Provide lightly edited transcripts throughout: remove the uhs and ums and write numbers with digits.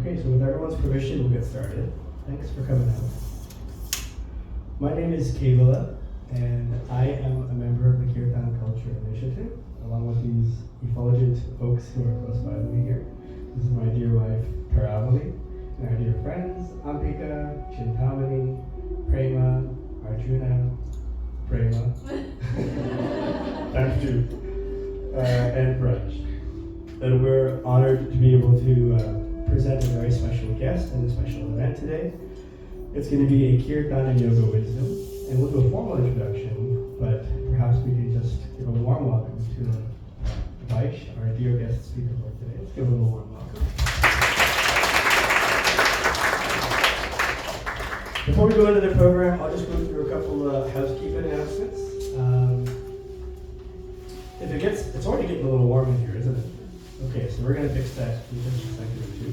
Okay, so with everyone's permission, we'll get started. Thanks for coming out. My name is Kevala, and I am a member of the Kirtan Culture Initiative, along with these effulgent folks who are close by to me here. This is my dear wife, Karavali, and our dear friends, Ambika, Chintamani, Prema, Arjuna, Prema, thank you, and Raj. And we're honored to be able to present a very special guest in a special event today. It's going to be a Kirtan and Yoga wisdom, and we'll do a formal introduction, but perhaps we can just give a warm welcome to Vaish, our dear guest speaker for today. Let's give a little warm welcome. Before we go into the program, I'll just go through a couple of housekeeping announcements. It's already getting a little warm in here, isn't it? Okay, so we're going to fix that in just a second or two.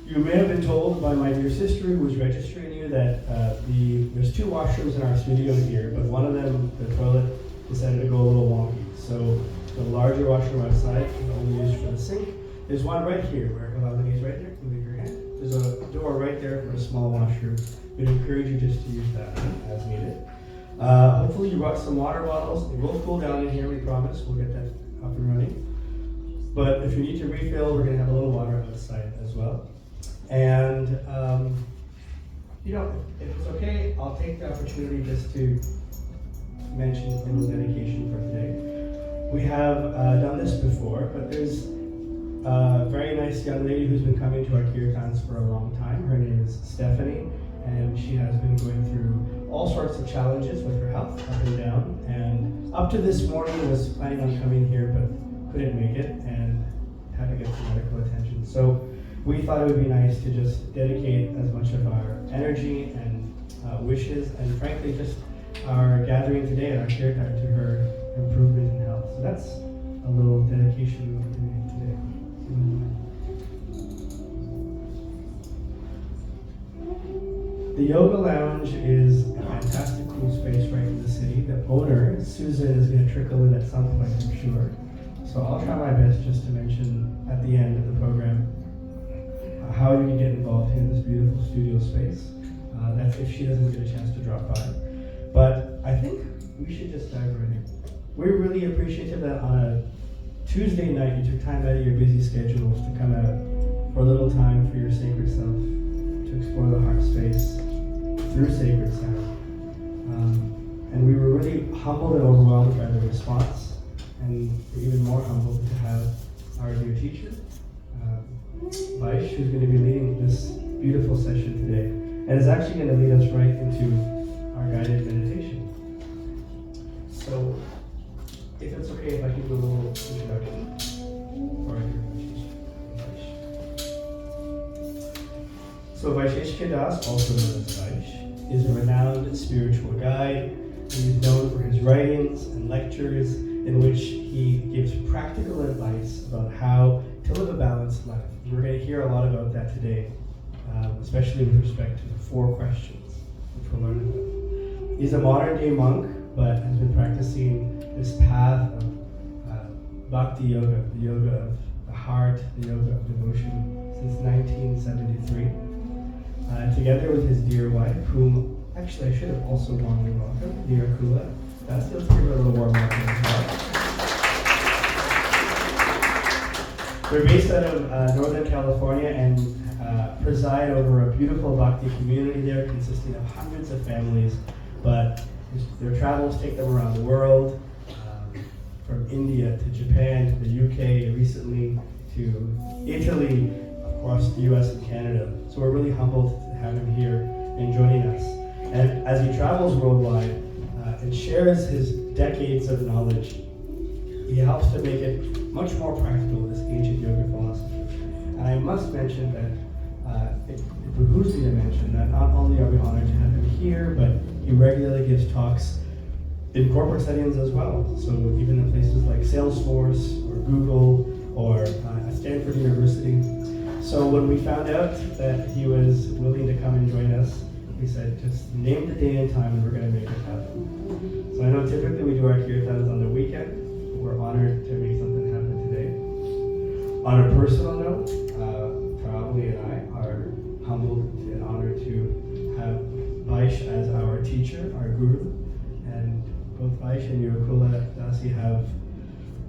You may have been told by my dear sister who was registering you that there's two washrooms in our studio here, but one of them, the toilet, decided to go a little wonky. So the larger washroom outside is only used for the sink. There's one right here, where Kavalini is right there. Can you leave your hand? There's a door right there for a small washroom. We'd encourage you just to use that as needed. Hopefully you brought some water bottles. It will cool down in here, we promise. We'll get that up and running. But if you need to refill, we're going to have a little water outside as well. And, if it's okay, I'll take the opportunity just to mention a little dedication for today. We have done this before, but there's a very nice young lady who's been coming to our kirtans for a long time. Her name is Stephanie, and she has been going through all sorts of challenges with her health, up and down. And up to this morning was planning on coming here, but couldn't make it and had to get some medical attention. So we thought it would be nice to just dedicate as much of our energy and wishes and frankly just our gathering today at our kirtan to her improvement in health. So that's a little dedication we want to make today. The Yoga Lounge is a fantastic cool space right in the city. The owner, Susan, is going to trickle in at some point, I'm sure. So I'll try my best just to mention at the end of the program how you can get involved in this beautiful studio space. That's if she doesn't get a chance to drop by. But I think we should just dive right in. We're really appreciative that on a Tuesday night you took time out of your busy schedules to come out for a little time for your sacred self, to explore the heart space through sacred sound. And we were really humbled and overwhelmed by the response, and we're even more humbled to have our dear teacher, Vaish, who's going to be leading this beautiful session today, and is actually going to lead us right into our guided meditation. So, if it's okay if I give you a little introduction for our dear Vaish. So Vaisheshika Das, also known as Vaish, is a renowned spiritual guide. He is known for his writings and lectures in which he gives practical advice about how to live a balanced life. We're going to hear a lot about that today, especially with respect to the 4 questions, which we'll learn about. He's a modern-day monk, but has been practicing this path of bhakti yoga, the yoga of the heart, the yoga of devotion, since 1973. Together with his dear wife, whom actually I should have also warmly welcomed, dear Kula. Let's give her a little warm welcome as well. We're based out of Northern California and preside over a beautiful bhakti community there consisting of hundreds of families, but their travels take them around the world, from India to Japan to the UK, recently to Italy, of course the US and Canada. So we're really humbled to have him here and joining us. And as he travels worldwide and shares his decades of knowledge, he helps to make it much more practical, this ancient yoga philosophy. And I must mention that it behooves me to mention that not only are we honored to have him here, but he regularly gives talks in corporate settings as well. So even in places like Salesforce or Google or at Stanford University. So when we found out that he was willing to come and join us, we said, just name the day and time and we're going to make it happen. So I know typically we do our kirtans on the weekend. We're honored to make something happen today. On a personal note, humbled and honored to have Vaish as our teacher, our guru. And both Vaish and Yurukula Dasi have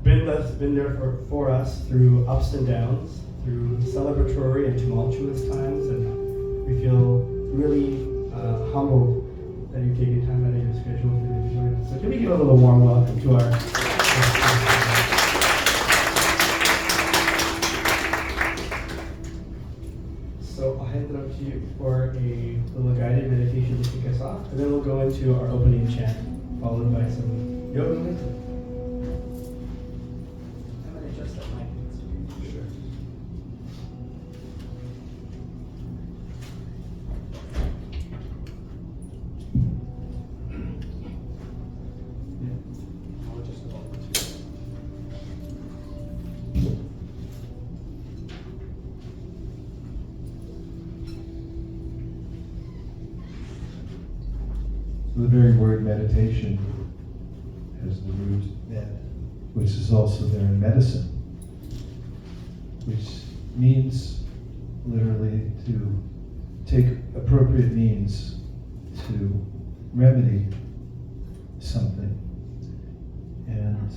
been there for us through ups and downs, through celebratory and tumultuous times, and we feel really humbled that you've taken time out of your schedule to join us. So can we give a little warm welcome to our So I'll hand it over to you for a little guided meditation to kick us off, and then we'll go into our opening chant, followed by some yoga and wisdom. I'm going to adjust that mic. Sure. Yeah. I'll adjust the volume too. The very word meditation has the root med, which is also there in medicine, which means literally to take appropriate means to remedy something. And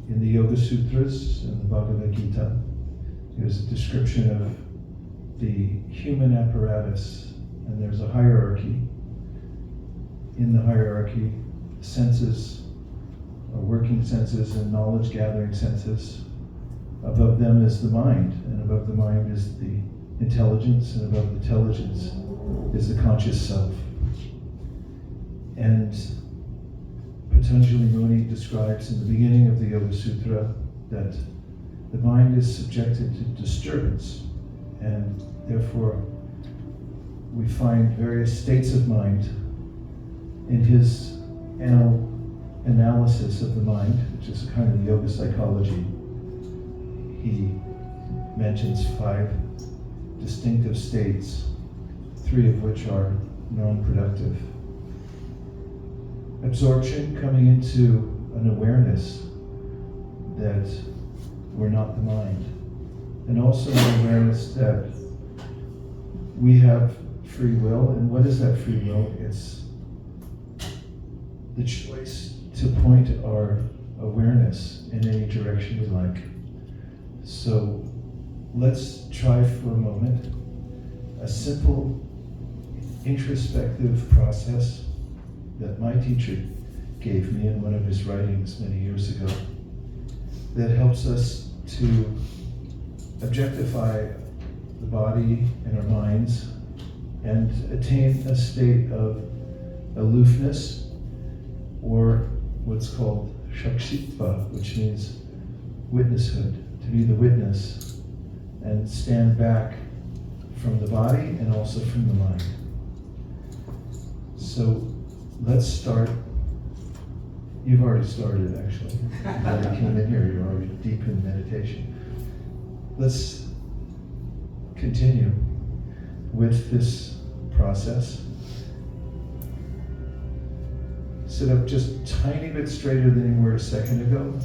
in the Yoga Sutras and the Bhagavad Gita, there's a description of the human apparatus, and there's a hierarchy. In the hierarchy, senses, working senses and knowledge-gathering senses. Above them is the mind, and above the mind is the intelligence, and above the intelligence is the conscious self. And Patanjali Muni describes in the beginning of the Yoga Sutra that the mind is subjected to disturbance, and therefore we find various states of mind. In his analysis of the mind, which is a kind of yoga psychology, he mentions 5 distinctive states, 3 of which are non-productive. Absorption, coming into an awareness that we're not the mind, and also an awareness that we have free will. And what is that free will? It's the choice to point our awareness in any direction we like. So let's try for a moment a simple introspective process that my teacher gave me in one of his writings many years ago that helps us to objectify the body and our minds and attain a state of aloofness, or what's called shakshitva, which means witnesshood, to be the witness and stand back from the body and also from the mind. So let's start. You've already started, actually. You already came in here, you're already deep in meditation. Let's continue with this process. Sit up just a tiny bit straighter than you were a second ago,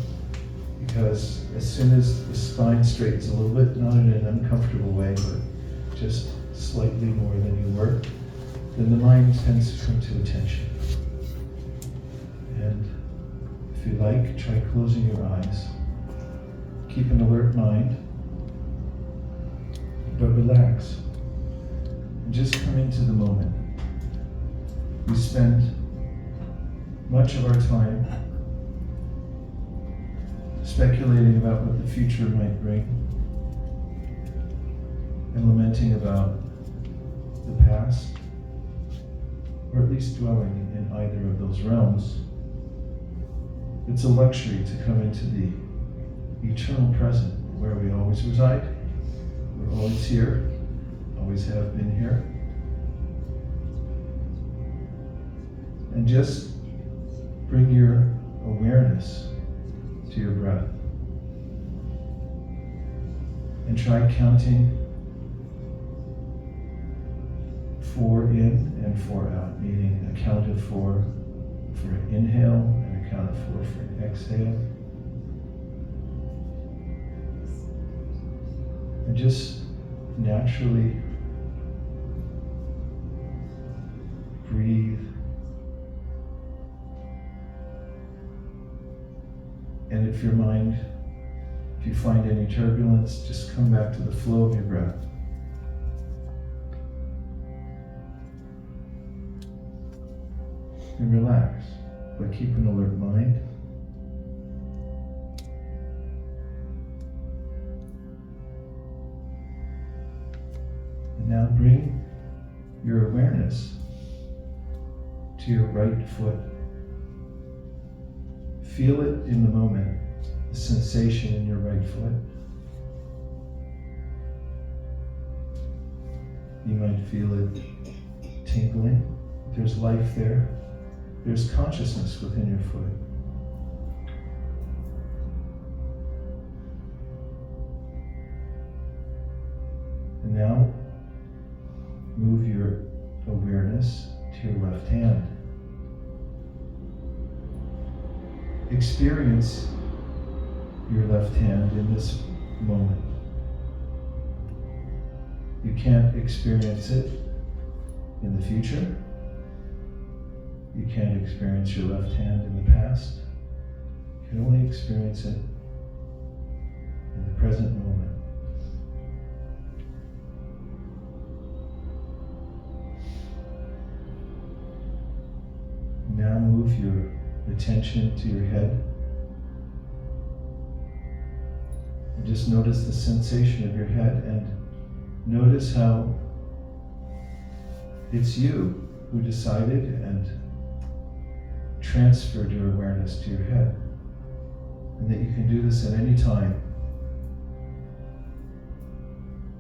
because as soon as the spine straightens a little bit, not in an uncomfortable way, but just slightly more than you were, then the mind tends to come to attention. And if you like, try closing your eyes. Keep an alert mind, but relax. And just come into the moment. We spend much of our time speculating about what the future might bring and lamenting about the past, or at least dwelling in either of those realms. It's a luxury to come into the eternal present, where we always reside. We're always here, always have been here. And just bring your awareness to your breath. And try counting 4 in and 4 out, meaning a count of 4 for an inhale and a count of 4 for an exhale. And just naturally breathe. And if you find any turbulence, just come back to the flow of your breath. And relax, but keep an alert mind. And now bring your awareness to your right foot. Feel it in the moment, the sensation in your right foot. You might feel it tingling. There's life there. There's consciousness within your foot. And now, move your awareness to your left hand. Experience your left hand in this moment. You can't experience it in the future. You can't experience your left hand in the past. You can only experience it in the present moment. Now move your attention to your head. And just notice the sensation of your head, and notice how it's you who decided and transferred your awareness to your head, and that you can do this at any time.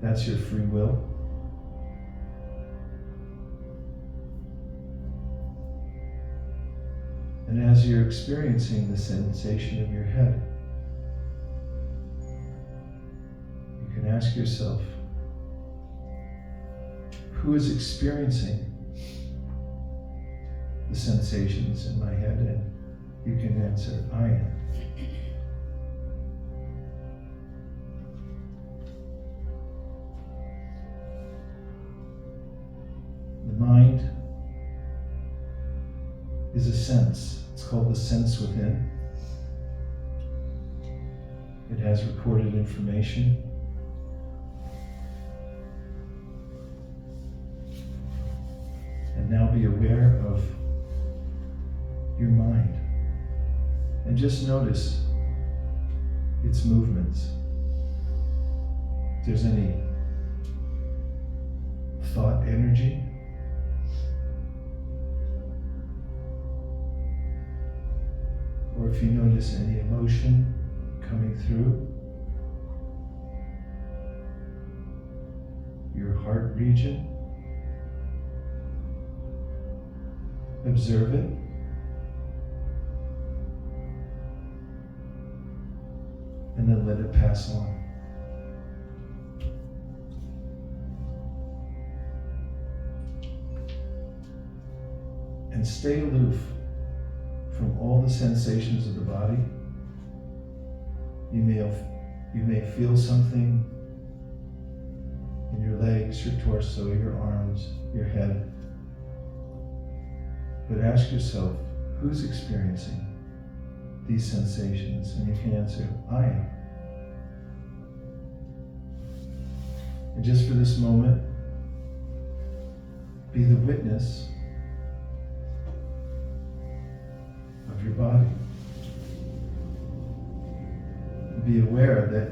That's your free will. And as you're experiencing the sensation of your head, you can ask yourself, who is experiencing the sensations in my head? And you can answer, I am. The mind is a sense. It's called the sense within. It has recorded information. And now be aware of your mind. And just notice its movements. If there's any thought energy, or if you notice any emotion coming through your heart region, observe it. And then let it pass on. And stay aloof from all the sensations of the body. You may feel something in your legs, your torso, your arms, your head. But ask yourself, who's experiencing these sensations? And you can answer, I am. And just for this moment, be the witness of your body. Be aware that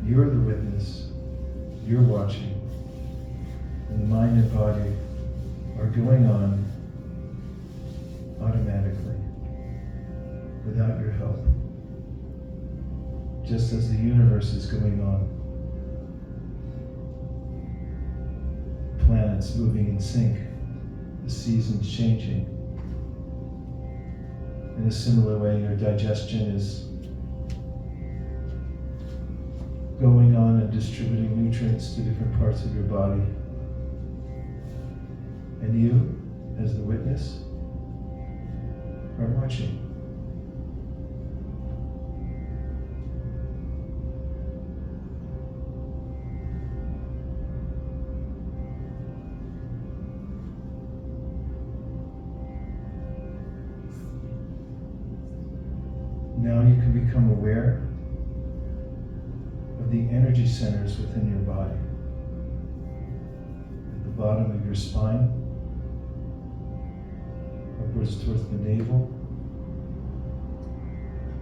you're the witness, you're watching, and the mind and body are going on automatically, without your help. Just as the universe is going on, planets moving in sync, the seasons changing. In a similar way, your digestion is going on and distributing nutrients to different parts of your body. And you, as the witness, are watching. you can become aware of the energy centers within your body. At the bottom of your spine, upwards towards the navel,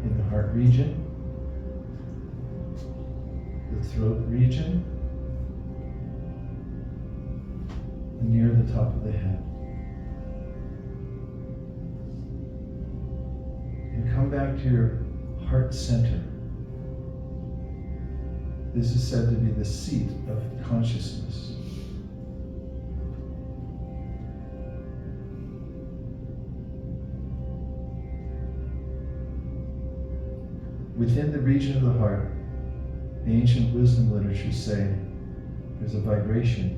in the heart region, the throat region, and near the top of the head. And come back to your heart center. This is said to be the seat of consciousness. Within the region of the heart, the ancient wisdom literatures say there's a vibration.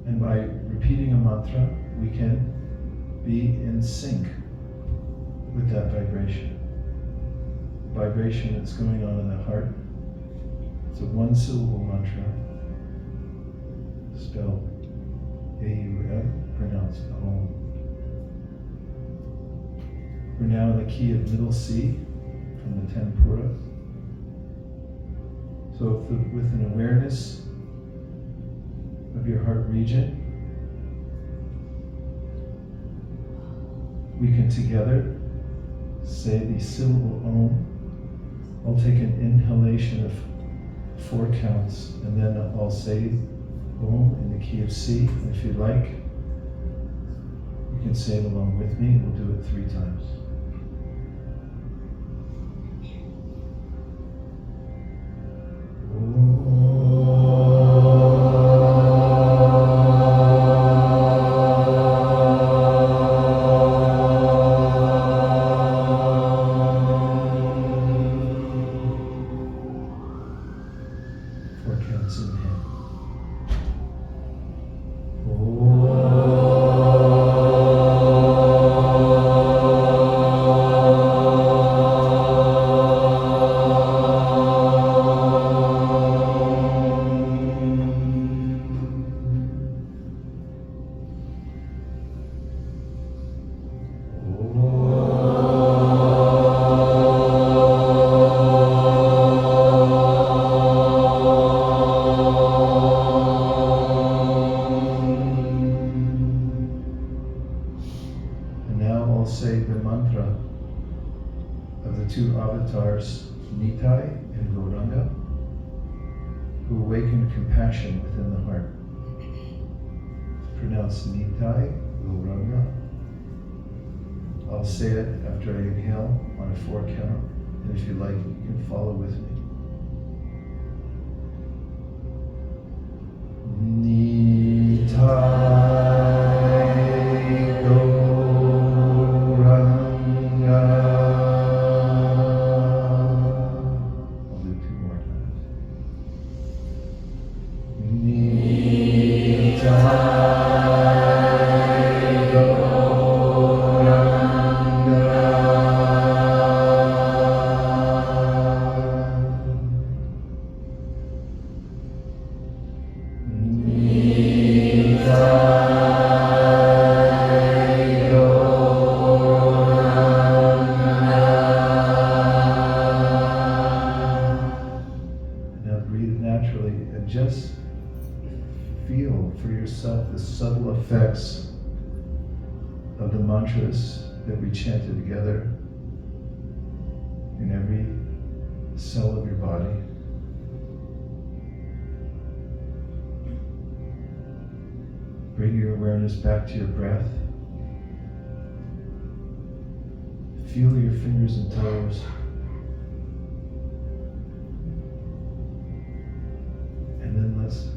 And by repeating a mantra, we can be in sync with that vibration. The vibration that's going on in the heart. It's a one-syllable mantra, spelled A-U-M, pronounced Om. We're now in the key of middle C from the Tempura. So with an awareness of your heart region, we can together say the syllable Om. I'll take an inhalation of 4 counts, and then I'll say Om in the key of C. And if you'd like, you can say it along with me. We'll do it 3 times. Nitai and Gauranga, who awakened compassion within the heart. Pronounce Nitai, Gauranga. I'll say it after I inhale on a 4 count, and if you like, you can follow with me. Nitai. Effects of the mantras that we chanted together in every cell of your body. Bring your awareness back to your breath. Feel your fingers and toes. And then let's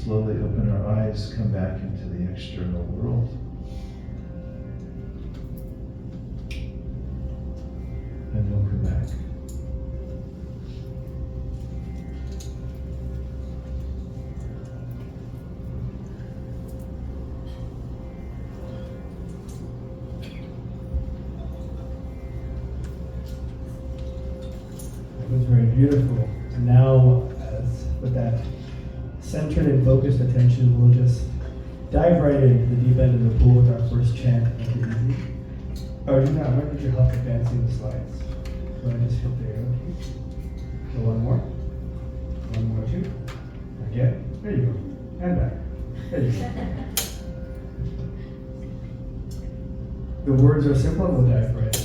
slowly open our eyes, come back into the external world. And we'll come back. That was very beautiful. And now, with that centered and focused attention, we'll just dive right into the deep end of the pool with our first chant. Make it easy. Arjuna, I might need your help advancing the slides. So I just hit the arrow key. So one more. One more, two. Again. There you go. And back. There you go. The words are simple, we'll dive right in.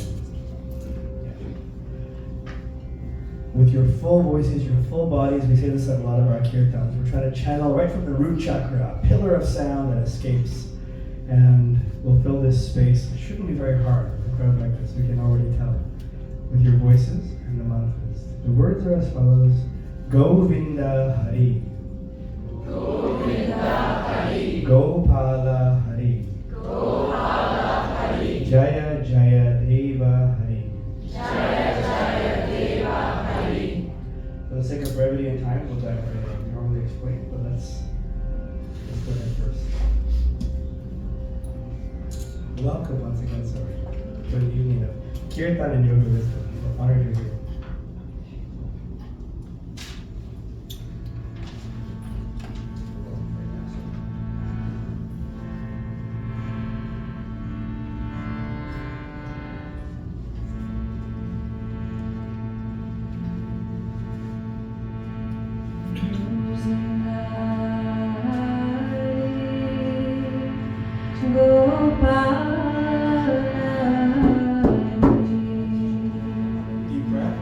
With your full voices, your full bodies, we say this at a lot of our kirtans. We're trying to channel right from the root chakra, a pillar of sound that escapes. And we'll fill this space. It shouldn't be very hard with a crowd like this, we can already tell. With your voices and the mantras. The words are as follows. Govinda Hare. Govinda Hare. Gopala Hare. Gopala Hare. Jaya Jaya Deva Hare. Jaya Jaya Deva Hare. For the sake of brevity and time, we'll dive right in. We normally explain, but let's go ahead first. Welcome once again, sorry, to an evening of Kirtan and Yoga Wisdom. We're honored you're here. Deep breath.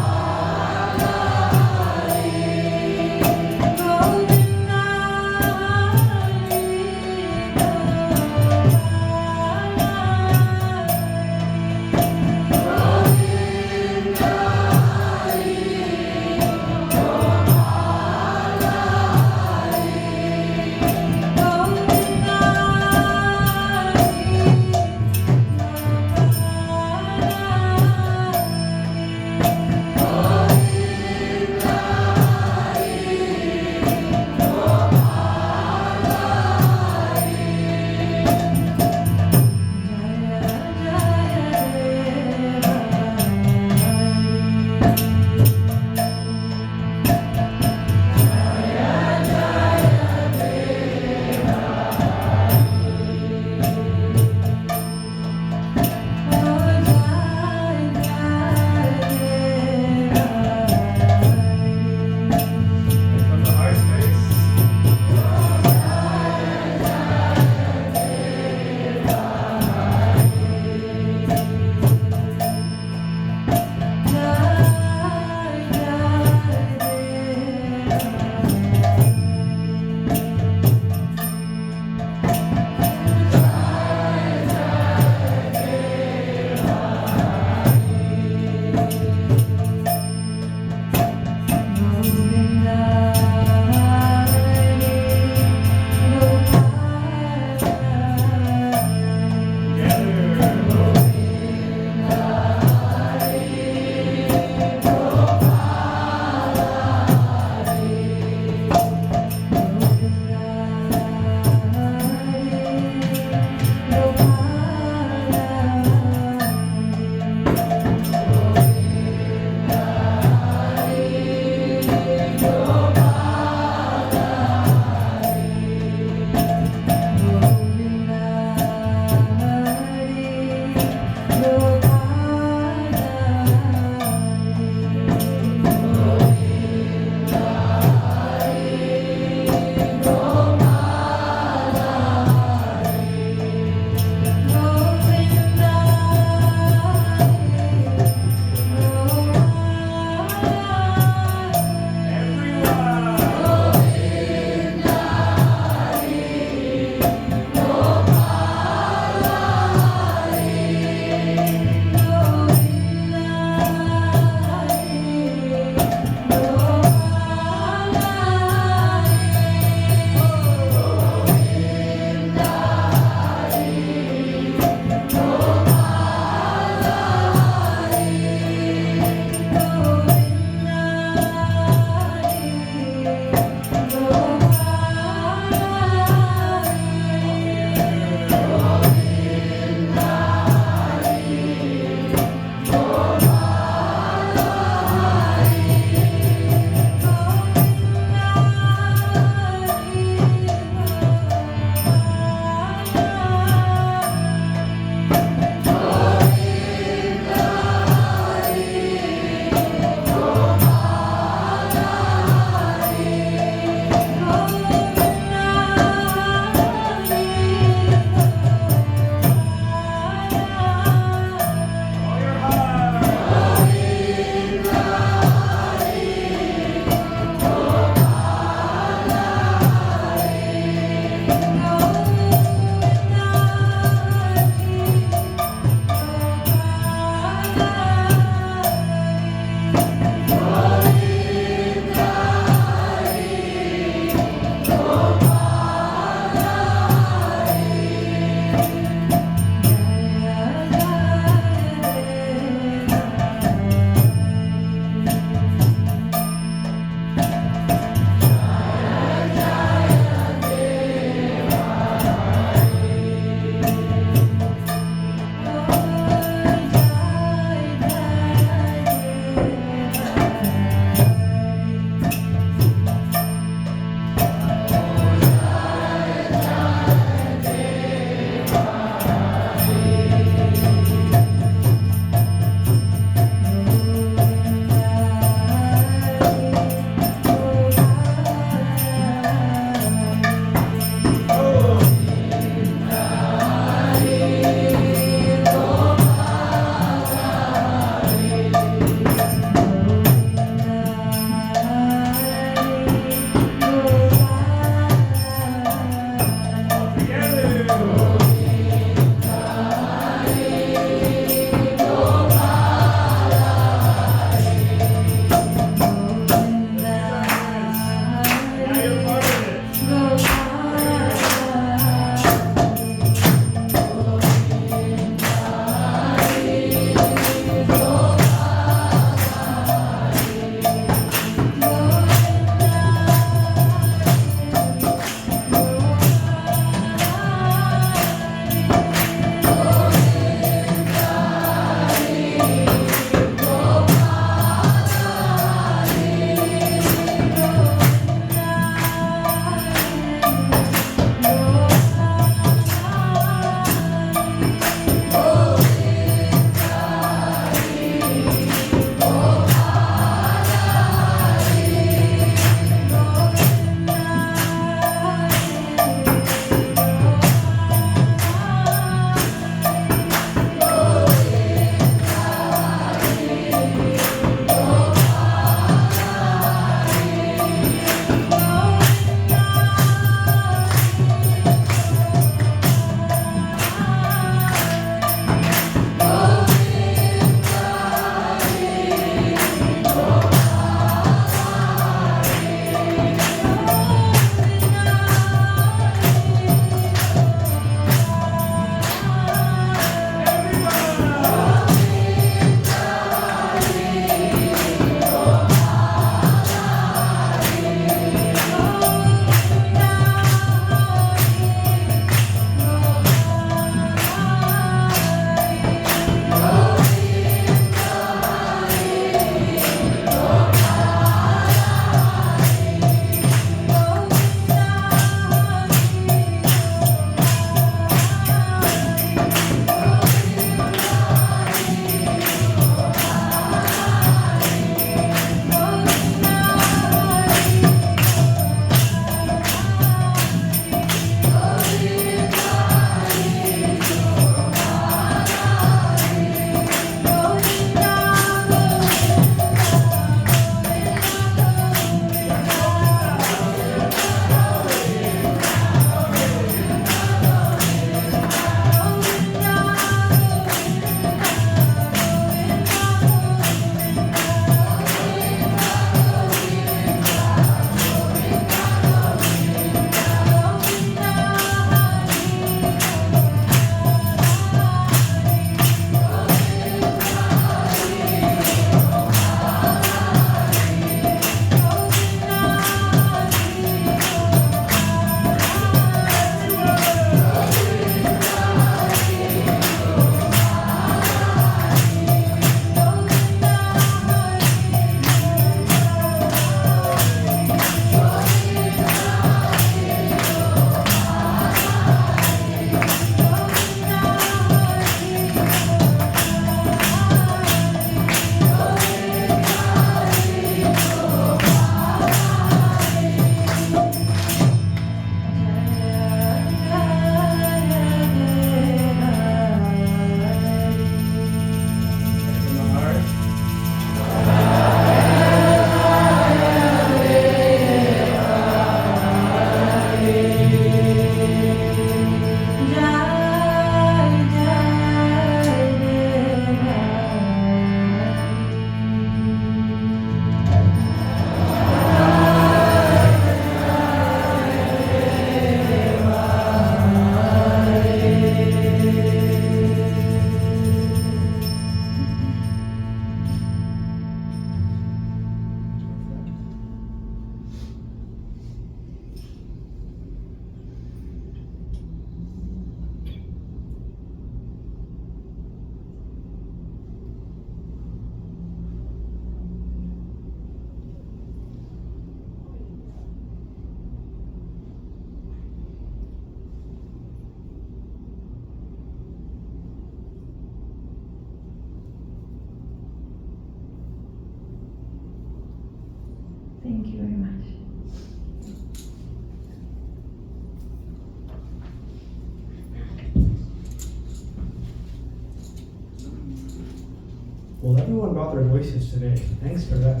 Well, everyone brought their voices today. Thanks for that.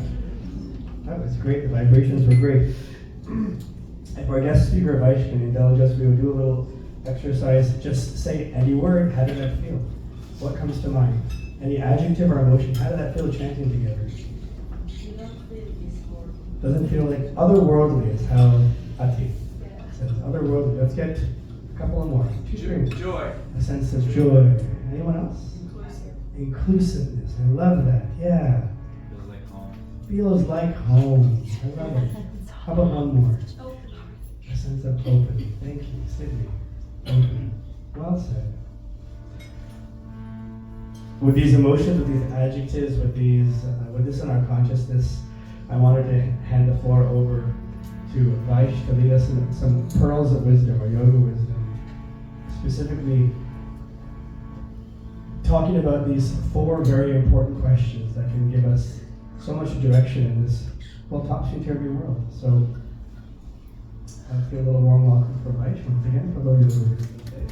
That was great. The vibrations were great. If our guest speaker, Vaish, can indulge us, we will do a little exercise. Just say any word. How did that feel? What comes to mind? Any adjective or emotion? How did that feel chanting together? Doesn't feel like otherworldly is how Ati says. Otherworldly. Let's get a couple of more. Two strings. Joy. A sense of joy. Anyone else? Inclusiveness. I love that. Yeah. Feels like home. Feels like home. I love it. How about one more? A sense of opening. Thank you, Sydney. Opening. Well said. With these emotions, with these adjectives, with this in our consciousness, I wanted to hand the floor over to Vaish to lead us in some pearls of wisdom or yoga wisdom, specifically talking about these 4 very important questions that can give us so much direction in this topsy-turvy world. So let's give a little warm welcome for Vaish once again for those who are here today.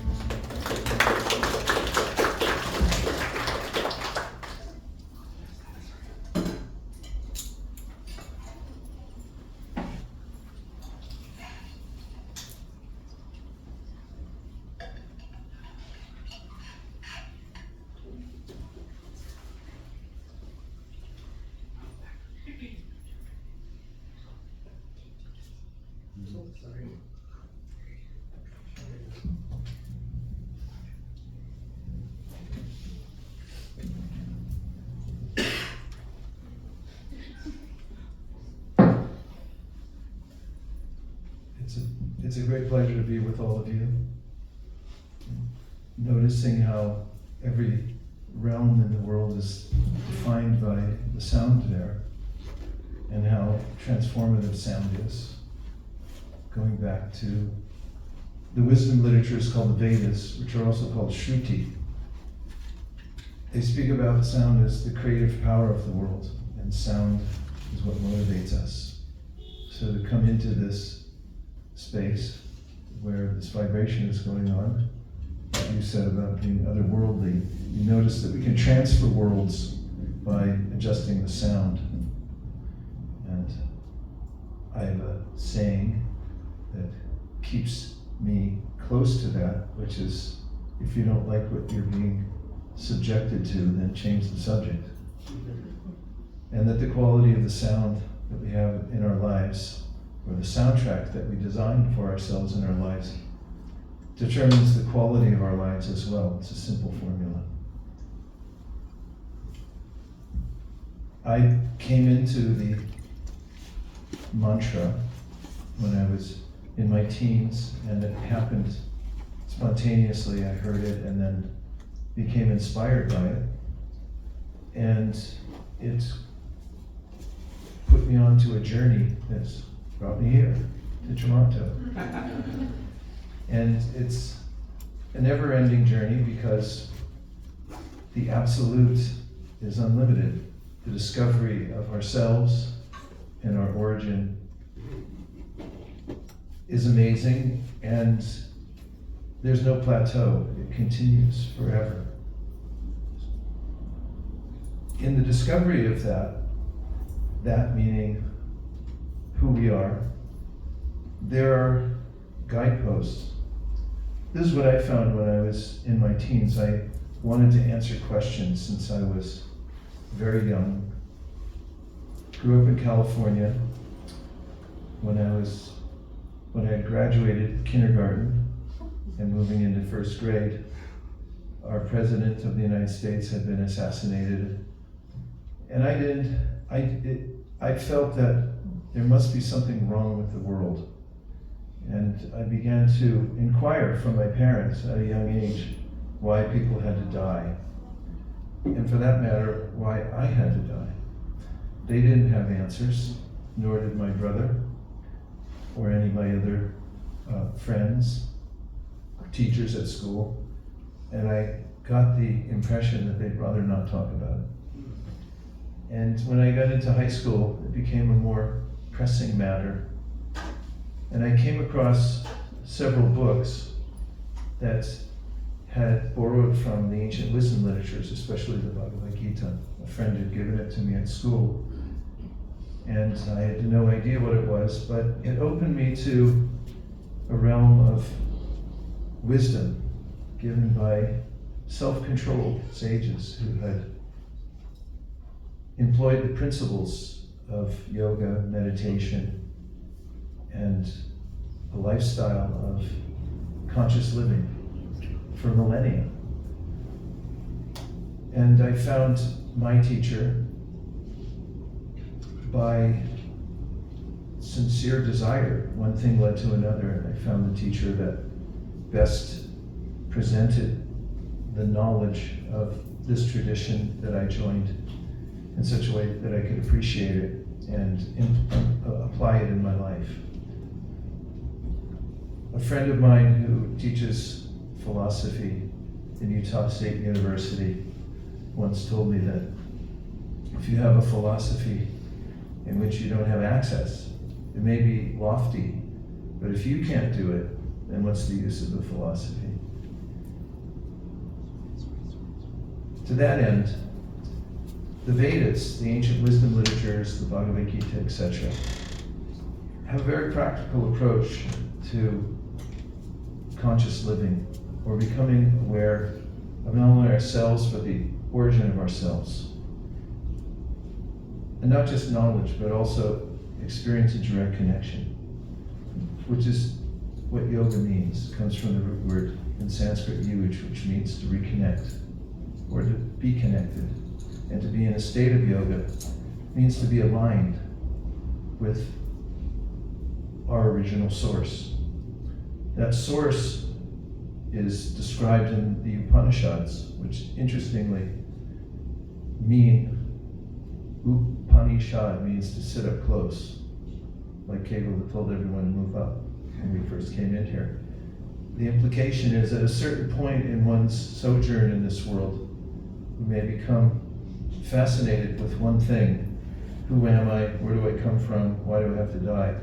Sorry. It's a great pleasure to be with all of you. Noticing how every realm in the world is defined by the sound there, and how transformative sound is. Going back to the wisdom literatures called the Vedas, which are also called Shruti. They speak about sound as the creative power of the world, and sound is what motivates us. So to come into this space where this vibration is going on, like you said about being otherworldly, you notice that we can transfer worlds by adjusting the sound. And I have a saying that keeps me close to that, which is, if you don't like what you're being subjected to, then change the subject. And that the quality of the sound that we have in our lives, or the soundtrack that we design for ourselves in our lives, determines the quality of our lives as well. It's a simple formula. I came into the mantra when I was in my teens, and it happened spontaneously. I heard it and then became inspired by it, and it put me onto a journey that's brought me here to Toronto. And it's a never-ending journey because the absolute is unlimited. The discovery of ourselves and our origin is amazing, and there's no plateau. It continues forever. In the discovery of that meaning who we are, there are guideposts. This is what I found when I was in my teens. I wanted to answer questions since I was very young. Grew up in California. When I had graduated kindergarten and moving into first grade, our president of the United States had been assassinated. And I felt that there must be something wrong with the world. And I began to inquire from my parents at a young age why people had to die. And for that matter, why I had to die. They didn't have answers, nor did my brother or any of my other friends, teachers at school. And I got the impression that they'd rather not talk about it. And when I got into high school, it became a more pressing matter. And I came across several books that had borrowed from the ancient wisdom literatures, especially the Bhagavad Gita. A friend had given it to me at school, and I had no idea what it was, but it opened me to a realm of wisdom given by self-controlled sages who had employed the principles of yoga, meditation, and a lifestyle of conscious living for millennia. And I found my teacher by sincere desire. One thing led to another, and I found the teacher that best presented the knowledge of this tradition that I joined in such a way that I could appreciate it and apply it in my life. A friend of mine who teaches philosophy in Utah State University once told me that if you have a philosophy in which you don't have access, it may be lofty, but if you can't do it, then what's the use of the philosophy? To that end, the Vedas, the ancient wisdom literatures, the Bhagavad Gita, etc., have a very practical approach to conscious living, or becoming aware of not only ourselves, but the origin of ourselves. And not just knowledge, but also experience a direct connection, which is what yoga means. It comes from the root word in Sanskrit, yuj, which means to reconnect, or to be connected. And to be in a state of yoga means to be aligned with our original source. That source is described in the Upanishads, which interestingly mean, Upanishad means to sit up close, like Kevala told everyone to move up when we first came in here. The implication is at a certain point in one's sojourn in this world, we may become fascinated with one thing. Who am I? Where do I come from? Why do I have to die?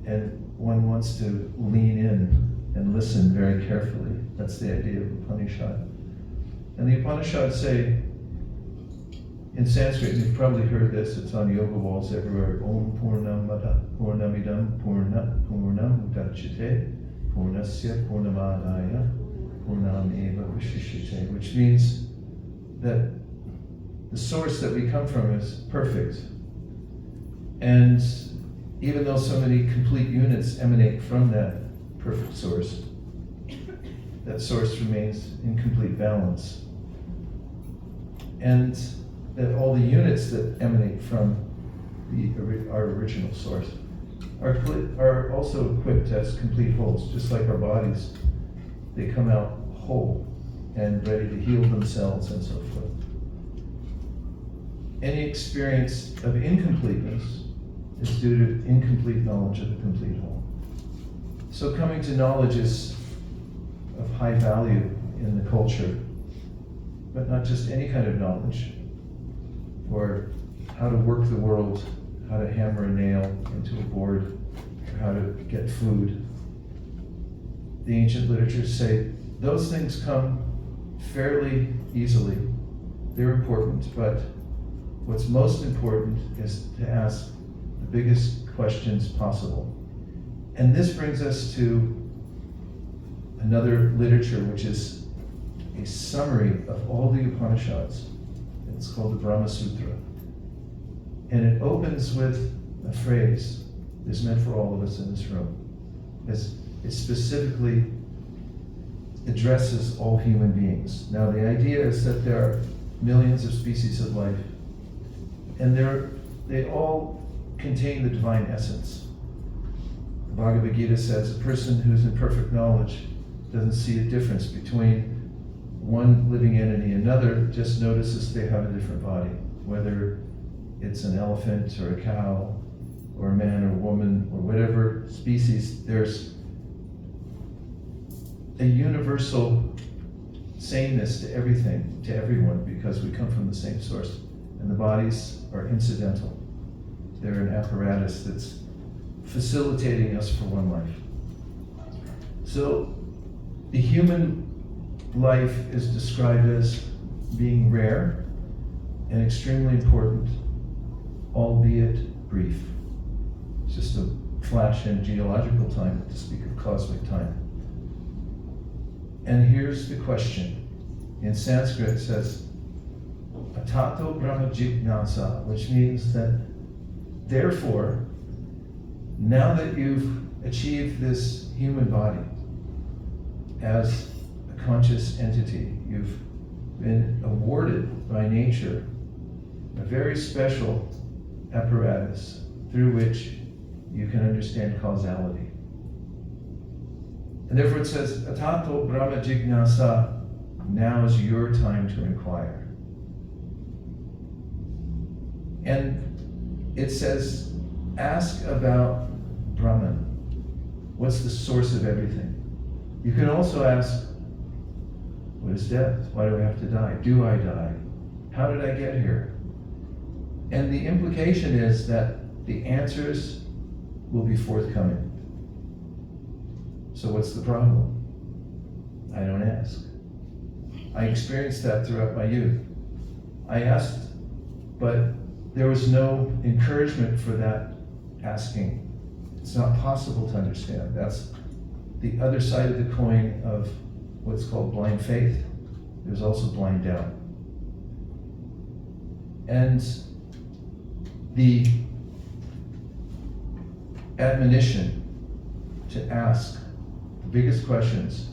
And one wants to lean in and listen very carefully. That's the idea of Upanishad. And the Upanishads say, in Sanskrit, you've probably heard this, it's on yoga walls everywhere, Om Purnamada Purnamidam Purnam Udachyate Purnasya Purnamadaya Purnam Eva Vishishyate, which means that the source that we come from is perfect. And even though so many complete units emanate from that perfect source, that source remains in complete balance. And that all the units that emanate from our original source are also equipped as complete wholes, just like our bodies. They come out whole and ready to heal themselves and so forth. Any experience of incompleteness is due to incomplete knowledge of the complete whole. So coming to knowledge is of high value in the culture, but not just any kind of knowledge, or how to work the world, how to hammer a nail into a board, or how to get food. The ancient literatures say those things come fairly easily. They're important, but what's most important is to ask the biggest questions possible. And this brings us to another literature, which is a summary of all the Upanishads. It's called the Brahma Sutra. And it opens with a phrase that's meant for all of us in this room. It specifically addresses all human beings. Now, the idea is that there are millions of species of life, and they all contain the divine essence. The Bhagavad Gita says a person who's in perfect knowledge doesn't see a difference between one living entity and another, just notices they have a different body, whether it's an elephant or a cow or a man or a woman or whatever species. There's a universal sameness to everything, to everyone, because we come from the same source. And the bodies are incidental. They're an apparatus that's facilitating us for one life. So the human life is described as being rare and extremely important, albeit brief. It's just a flash in geological time, to speak of cosmic time. And here's the question. In Sanskrit it says, Atato Brahma Jignasa, which means that therefore, now that you've achieved this human body as a conscious entity, you've been awarded by nature a very special apparatus through which you can understand causality. And therefore it says, Atato Brahma Jignasa, now is your time to inquire. And it says, ask about Brahman. What's the source of everything? You can also ask, what is death? Why do I have to die? Do I die? How did I get here? And the implication is that the answers will be forthcoming. So what's the problem? I don't ask. I experienced that throughout my youth. I asked, but there was no encouragement for that asking. It's not possible to understand. That's the other side of the coin of what's called blind faith. There's also blind doubt. And the admonition to ask the biggest questions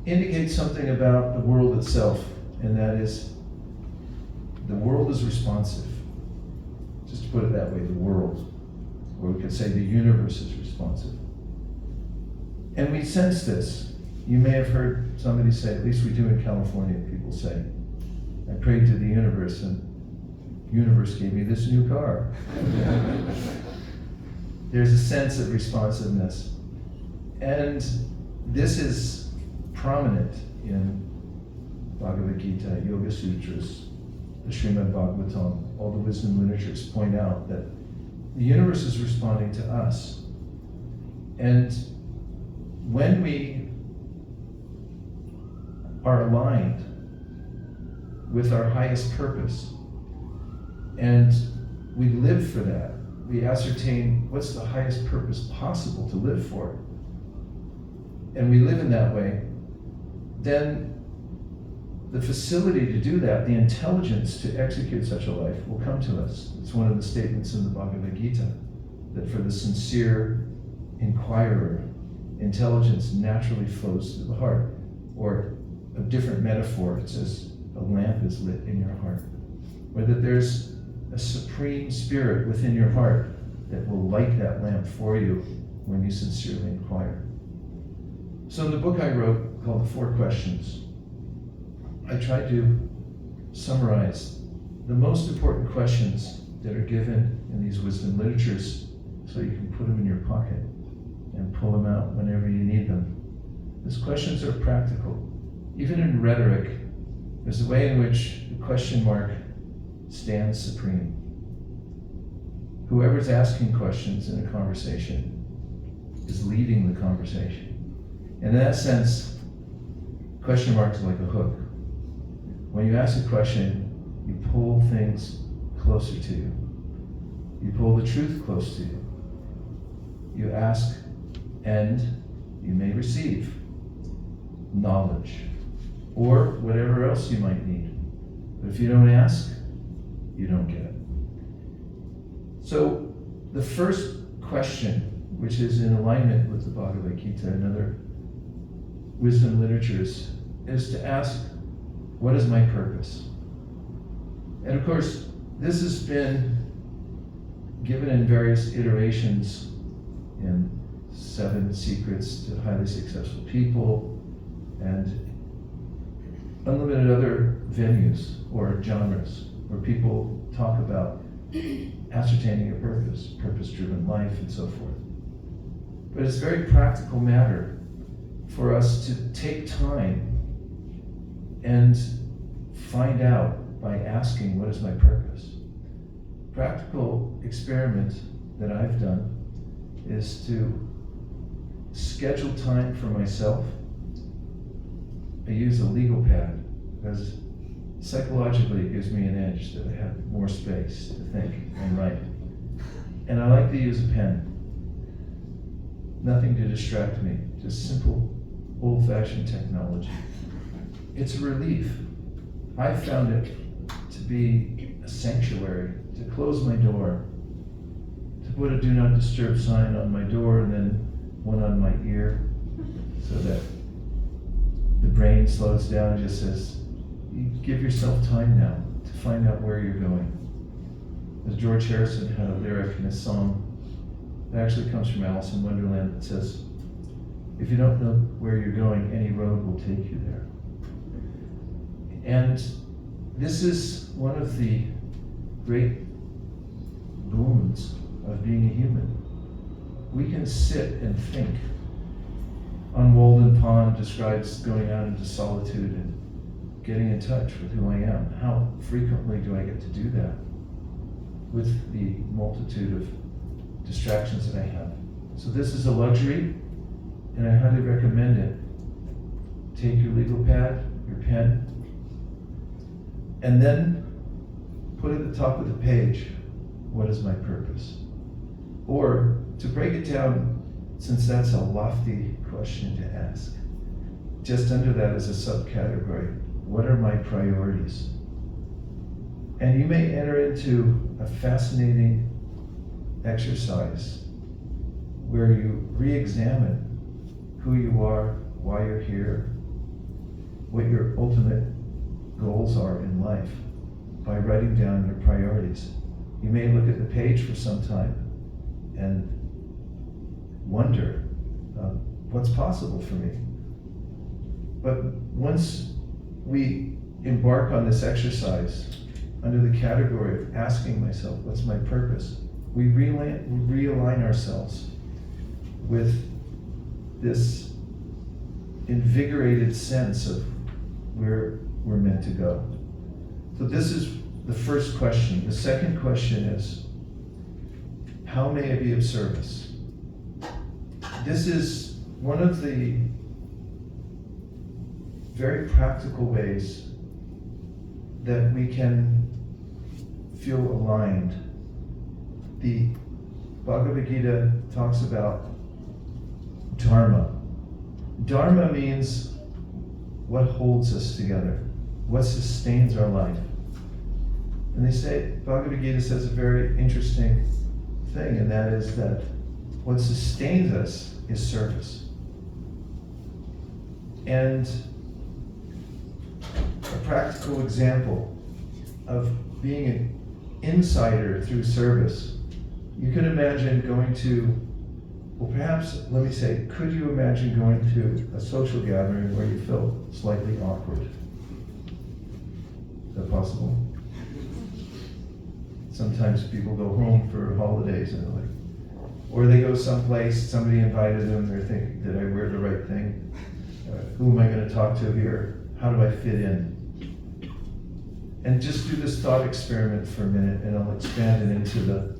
indicates something about the world itself, and that is the world is responsive. Just to put it that way, the world, or we could say the universe is responsive. And we sense this. You may have heard somebody say, at least we do in California, people say, I prayed to the universe and the universe gave me this new car. There's a sense of responsiveness. And this is prominent in Bhagavad Gita, Yoga Sutras, the Srimad Bhagavatam. All the wisdom literatures point out that the universe is responding to us. And when we are aligned with our highest purpose, and we live for that, we ascertain what's the highest purpose possible to live for, and we live in that way, then the facility to do that, the intelligence to execute such a life will come to us. It's one of the statements in the Bhagavad Gita, that for the sincere inquirer, intelligence naturally flows through the heart. Or a different metaphor, it says a lamp is lit in your heart. Or that there's a supreme spirit within your heart that will light that lamp for you when you sincerely inquire. So in the book I wrote called The Four Questions, I tried to summarize the most important questions that are given in these wisdom literatures so you can put them in your pocket and pull them out whenever you need them. These questions are practical. Even in rhetoric, there's a way in which the question mark stands supreme. Whoever's asking questions in a conversation is leading the conversation. And in that sense, question marks are like a hook. When you ask a question, you pull things closer to you. You pull the truth close to you. You ask, and you may receive knowledge or whatever else you might need. But if you don't ask, you don't get it. So the first question, which is in alignment with the Bhagavad Gita and other wisdom literatures, is to ask, what is my purpose? And of course, this has been given in various iterations in 7 Secrets to Highly Successful People and unlimited other venues or genres where people talk about ascertaining a purpose, purpose-driven life, and so forth. But it's a very practical matter for us to take time and find out by asking, what is my purpose? Practical experiment that I've done is to schedule time for myself, I use a legal pad because psychologically it gives me an edge that I have more space to think and write. And I like to use a pen. Nothing to distract me, just simple, old-fashioned technology. It's a relief. I found it to be a sanctuary, to close my door, to put a do not disturb sign on my door and then one on my ear so that the brain slows down and just says, you give yourself time now to find out where you're going. As George Harrison had a lyric in his song that actually comes from Alice in Wonderland that says, if you don't know where you're going, any road will take you there. And this is one of the great boons of being a human. We can sit and think. On Walden Pond describes going out into solitude and getting in touch with who I am. How frequently do I get to do that with the multitude of distractions that I have? So this is a luxury, and I highly recommend it. Take your legal pad, your pen, and then put at the top of the page, what is my purpose? Or to break it down, since that's a lofty question to ask, just under that is a subcategory. What are my priorities? And you may enter into a fascinating exercise where you re-examine who you are, why you're here, what your ultimate goals are in life by writing down your priorities. You may look at the page for some time and wonder, what's possible for me? But once we embark on this exercise under the category of asking myself, what's my purpose? We realign ourselves with this invigorated sense of where we're meant to go. So this is the first question. The second question is, how may I be of service? This is one of the very practical ways that we can feel aligned. The Bhagavad Gita talks about dharma. Dharma means what holds us together, what sustains our life. And they say, Bhagavad Gita says a very interesting thing, and that is that what sustains us is service. And a practical example of being an insider through service, you could imagine going to, well, perhaps, let me say, could you imagine going to a social gathering where you feel slightly awkward? Is that possible? Sometimes people go home for holidays and they're like, or they go someplace, somebody invited them, they're thinking, did I wear the right thing? Who am I going to talk to here? How do I fit in? And just do this thought experiment for a minute, and I'll expand it into the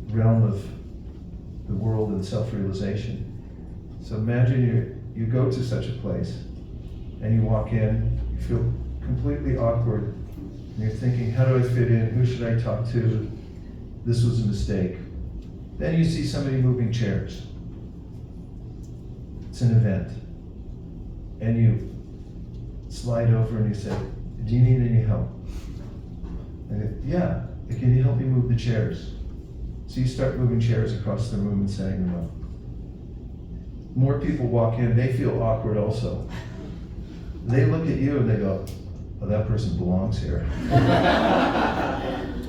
realm of the world and self-realization. So imagine you go to such a place, and you walk in, you feel completely awkward, and you're thinking, how do I fit in? Who should I talk to? This was a mistake. Then you see somebody moving chairs. It's an event. And you slide over and you say, do you need any help? And they, yeah, can you help me move the chairs? So you start moving chairs across the room and setting them up. More people walk in, they feel awkward also. They look at you and they go, oh, that person belongs here.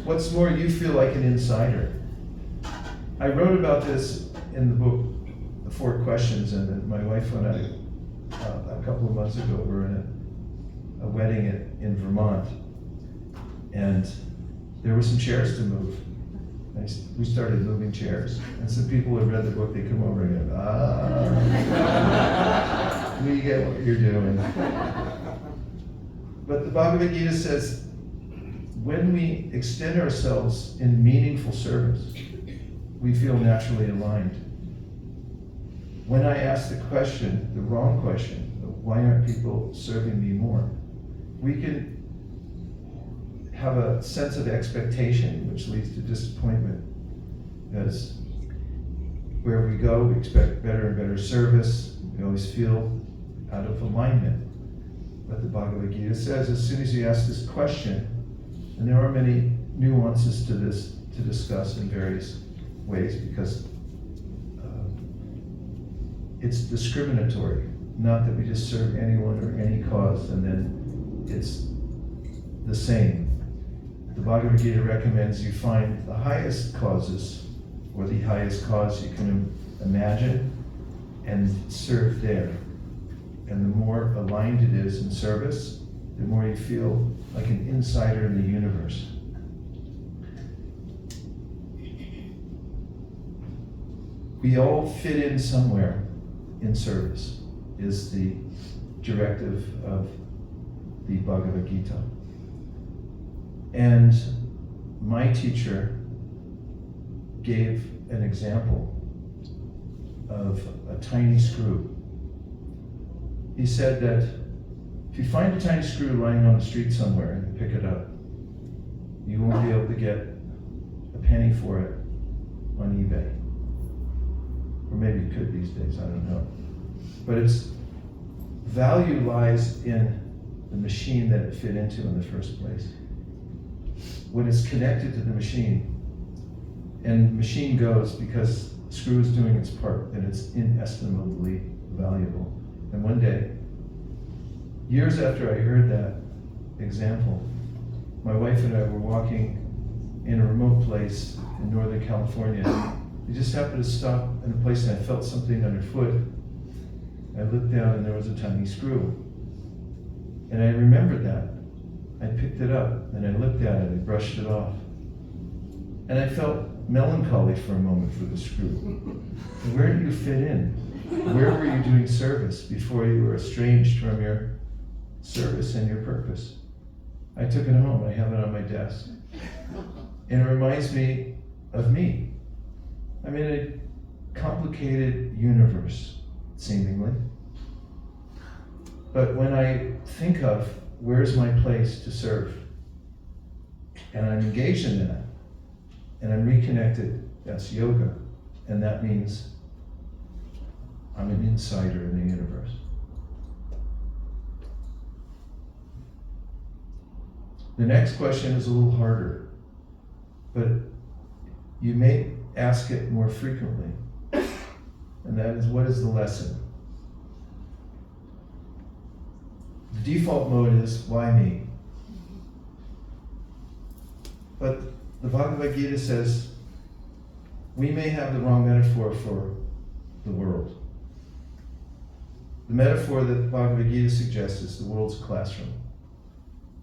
What's more, you feel like an insider. I wrote about this in the book, The 4 Questions, and my wife and I, a couple of months ago, were in a wedding in Vermont, and there were some chairs to move. We started moving chairs, and some people who read the book, they come over and go, we get what you're doing. But the Bhagavad Gita says, when we extend ourselves in meaningful service, we feel naturally aligned. When I ask the question, the wrong question, why aren't people serving me more? We can have a sense of expectation, which leads to disappointment. Because where we go, we expect better and better service. We always feel out of alignment. But the Bhagavad Gita says, as soon as you ask this question, and there are many nuances to this to discuss in various ways, because it's discriminatory. Not that we just serve anyone or any cause and then it's the same. The Bhagavad Gita recommends you find the highest causes or the highest cause you can imagine and serve there. And the more aligned it is in service, the more you feel like an insider in the universe. We all fit in somewhere in service, is the directive of the Bhagavad Gita. And my teacher gave an example of a tiny screw. He said that if you find a tiny screw lying on the street somewhere and you pick it up, you won't be able to get a penny for it on eBay. Or maybe you could these days, I don't know. But its value lies in the machine that it fit into in the first place. When it's connected to the machine, and the machine goes because the screw is doing its part, then it's inestimably valuable. And one day, years after I heard that example, my wife and I were walking in a remote place in Northern California. We just happened to stop in a place and I felt something underfoot. I looked down and there was a tiny screw. And I remembered that. I picked it up and I looked at it, I brushed it off. And I felt melancholy for a moment for the screw. Where do you fit in? Where were you doing service before you were estranged from your service and your purpose? I took it home, I have it on my desk. And it reminds me of me. I'm in a complicated universe, seemingly. But when I think of where's my place to serve, and I'm engaged in that, and I'm reconnected, that's yoga, and that means I'm an insider in the universe. The next question is a little harder, but you may ask it more frequently, and that is, what is the lesson? The default mode is, why me? But the Bhagavad Gita says, we may have the wrong metaphor for the world. The metaphor that the Bhagavad Gita suggests is the world's a classroom.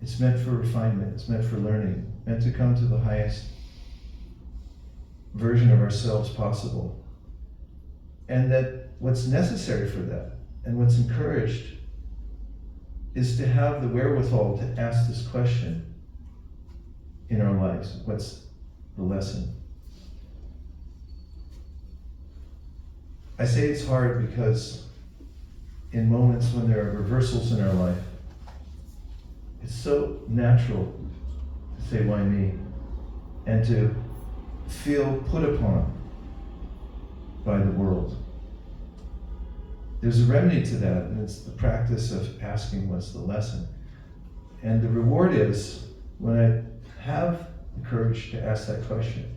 It's meant for refinement, it's meant for learning, meant to come to the highest version of ourselves possible. And that what's necessary for that, and what's encouraged, is to have the wherewithal to ask this question in our lives. What's the lesson? I say it's hard because in moments when there are reversals in our life, it's so natural to say, why me? And to feel put upon by the world. There's a remedy to that, and it's the practice of asking what's the lesson. And the reward is, when I have the courage to ask that question,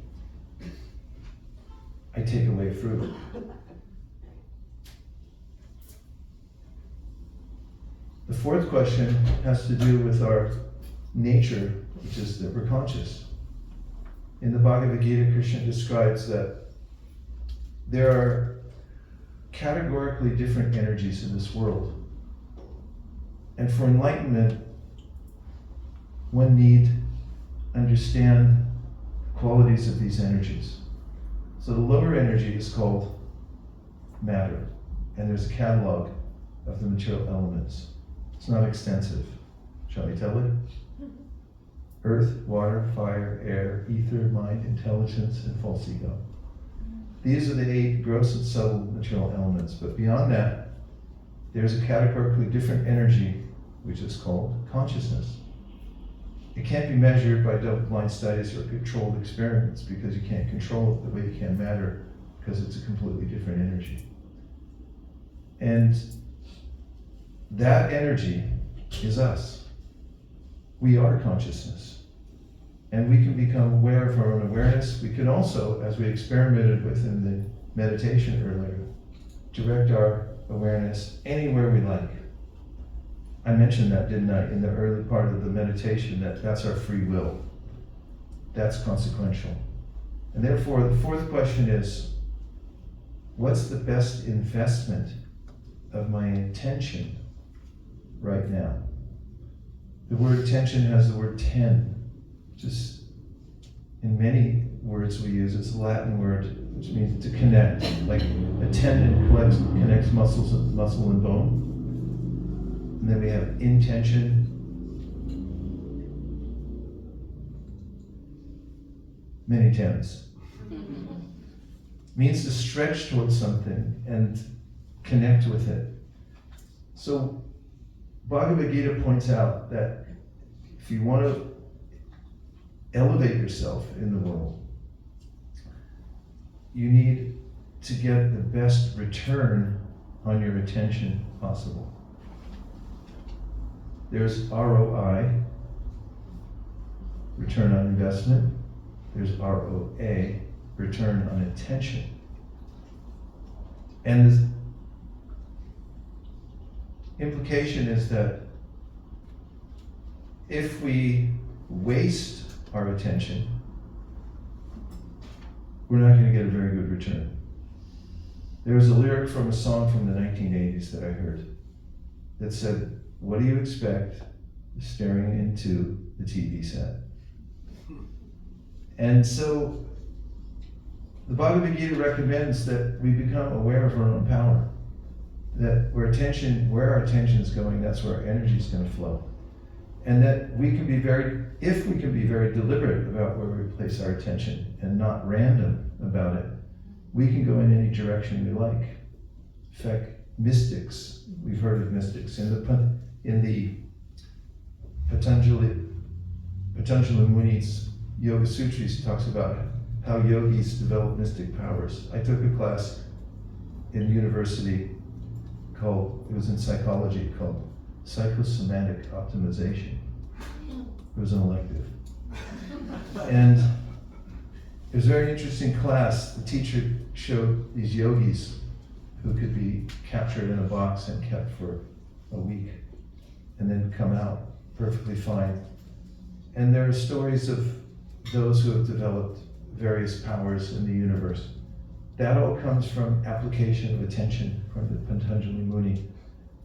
I take away fruit. The fourth question has to do with our nature, which is that we're conscious. In the Bhagavad Gita, Krishna describes that there are categorically different energies in this world. And for enlightenment, one need understand the qualities of these energies. So the lower energy is called matter, and there's a catalog of the material elements. It's not extensive. Shall I tell it? Earth, water, fire, air, ether, mind, intelligence, and false ego. These are the 8 gross and subtle material elements. But beyond that, there's a categorically different energy, which is called consciousness. It can't be measured by double-blind studies or controlled experiments because you can't control it the way you can matter, because it's a completely different energy. And that energy is us. We are consciousness. And we can become aware of our own awareness. We can also, as we experimented with in the meditation earlier, direct our awareness anywhere we like. I mentioned that, didn't I, in the early part of the meditation, that's our free will. That's consequential. And therefore, the fourth question is, what's the best investment of my attention right now? The word attention has the word ten, just in many words we use, it's a Latin word, which means to connect, like a tendon connects muscle and bone. And then we have intention. Many tens. Means to stretch towards something and connect with it. So Bhagavad Gita points out that if you want to elevate yourself in the world, you need to get the best return on your attention possible. There's ROI, return on investment. There's ROA, return on attention. And the implication is that if we waste our attention, we're not going to get a very good return. There was a lyric from a song from the 1980s that I heard that said, "What do you expect staring into the TV set?" And so the Bhagavad Gita recommends that we become aware of our own power. That where our attention is going, that's where our energy is going to flow. And that if we can be very deliberate about where we place our attention and not random about it, we can go in any direction we like. In fact, mystics, we've heard of mystics. In the Patanjali Muni's Yoga Sutras talks about how yogis develop mystic powers. I took a class in university it was in psychology, called psychosomatic optimization. It was an elective. And it was a very interesting class. The teacher showed these yogis who could be captured in a box and kept for a week and then come out perfectly fine. And there are stories of those who have developed various powers in the universe. That all comes from application of attention from the Patanjali Muni,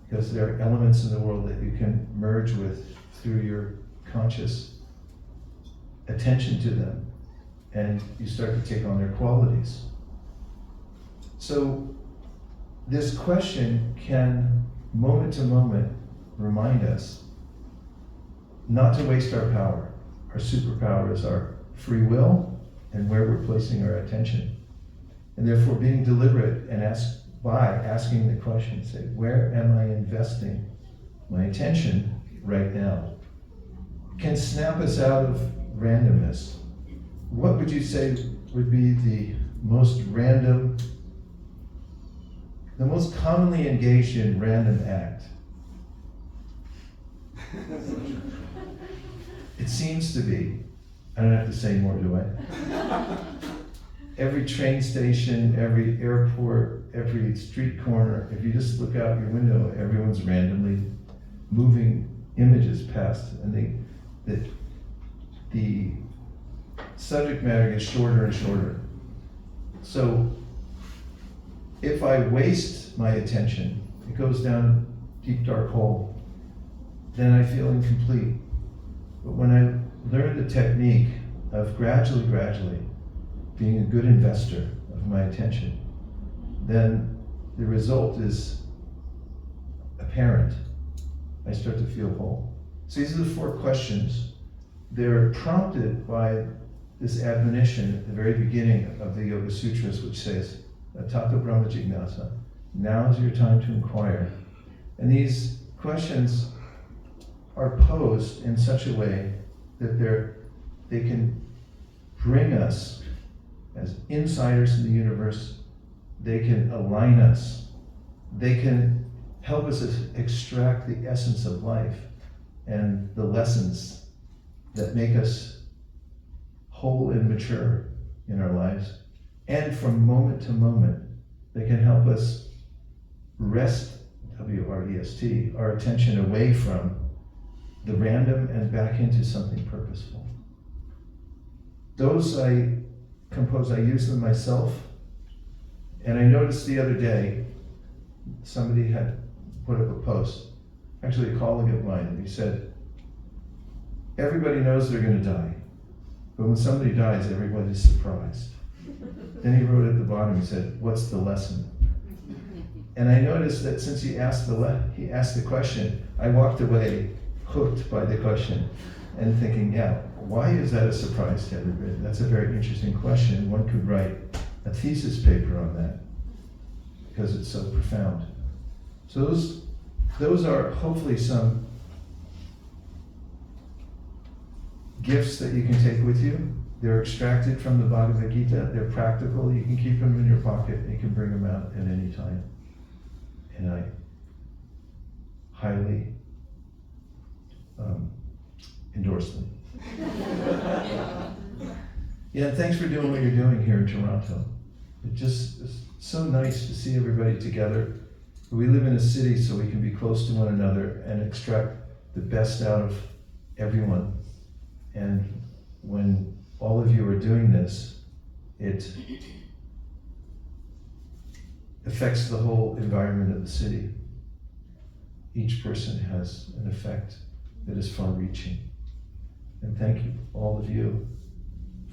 because there are elements in the world that you can merge with through your conscious attention to them, and you start to take on their qualities. So this question can, moment to moment, remind us not to waste our power. Our superpower is our free will and where we're placing our attention. And therefore being deliberate and asking the question, say, where am I investing my attention right now? Can snap us out of randomness. What would you say would be the most random, the most commonly engaged in random act? It seems to be, I don't have to say more, do I? Every train station, every airport, every street corner, if you just look out your window, everyone's randomly moving images past, and the subject matter gets shorter and shorter. So if I waste my attention, it goes down a deep dark hole, then I feel incomplete. But when I learn the technique of gradually being a good investor of my attention, then the result is apparent. I start to feel whole. So these are the 4 questions. They're prompted by this admonition at the very beginning of the Yoga Sutras, which says, Tato Brahma Jignasa, now is your time to inquire. And these questions are posed in such a way that they can bring us as insiders in the universe. They can align us. They can help us extract the essence of life and the lessons that make us whole and mature in our lives. And from moment to moment, they can help us rest, W-R-E-S-T, our attention away from the random and back into something purposeful. Those I use them myself. And I noticed the other day, somebody had put up a post, actually a colleague of mine, and he said, everybody knows they're going to die, but when somebody dies, everybody's surprised. Then he wrote at the bottom, he said, what's the lesson? And I noticed that since he asked the question, I walked away hooked by the question and thinking, yeah, why is that a surprise to everybody? That's a very interesting question. One could write a thesis paper on that because it's so profound. So those are hopefully some gifts that you can take with you. They're extracted from the Bhagavad Gita. They're practical. You can keep them in your pocket. You can bring them out at any time. And I highly endorse them. Yeah, thanks for doing what you're doing here in Toronto. It just is so nice to see everybody together. We live in a city so we can be close to one another and extract the best out of everyone. And when all of you are doing this, it affects the whole environment of the city. Each person has an effect that is far-reaching. And thank you, all of you,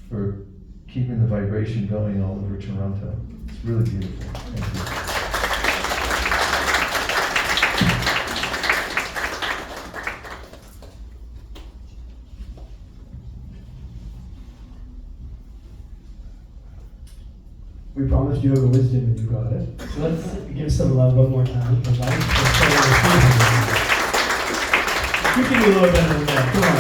for keeping the vibration going all over Toronto. It's really beautiful. Thank you. We promised yoga wisdom and you got it. So let's give some love one more time for Vaish. You can do a little better than that. Come on.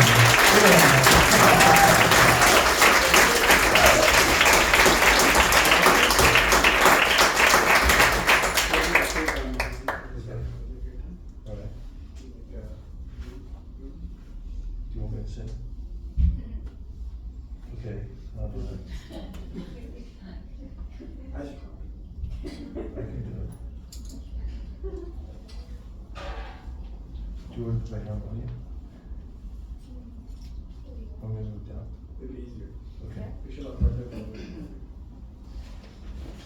Do you want me to sit? Okay, I'll do that. I can do it. Do you want my arm on you? I'm going to move down. It'd be easier. Okay. We should have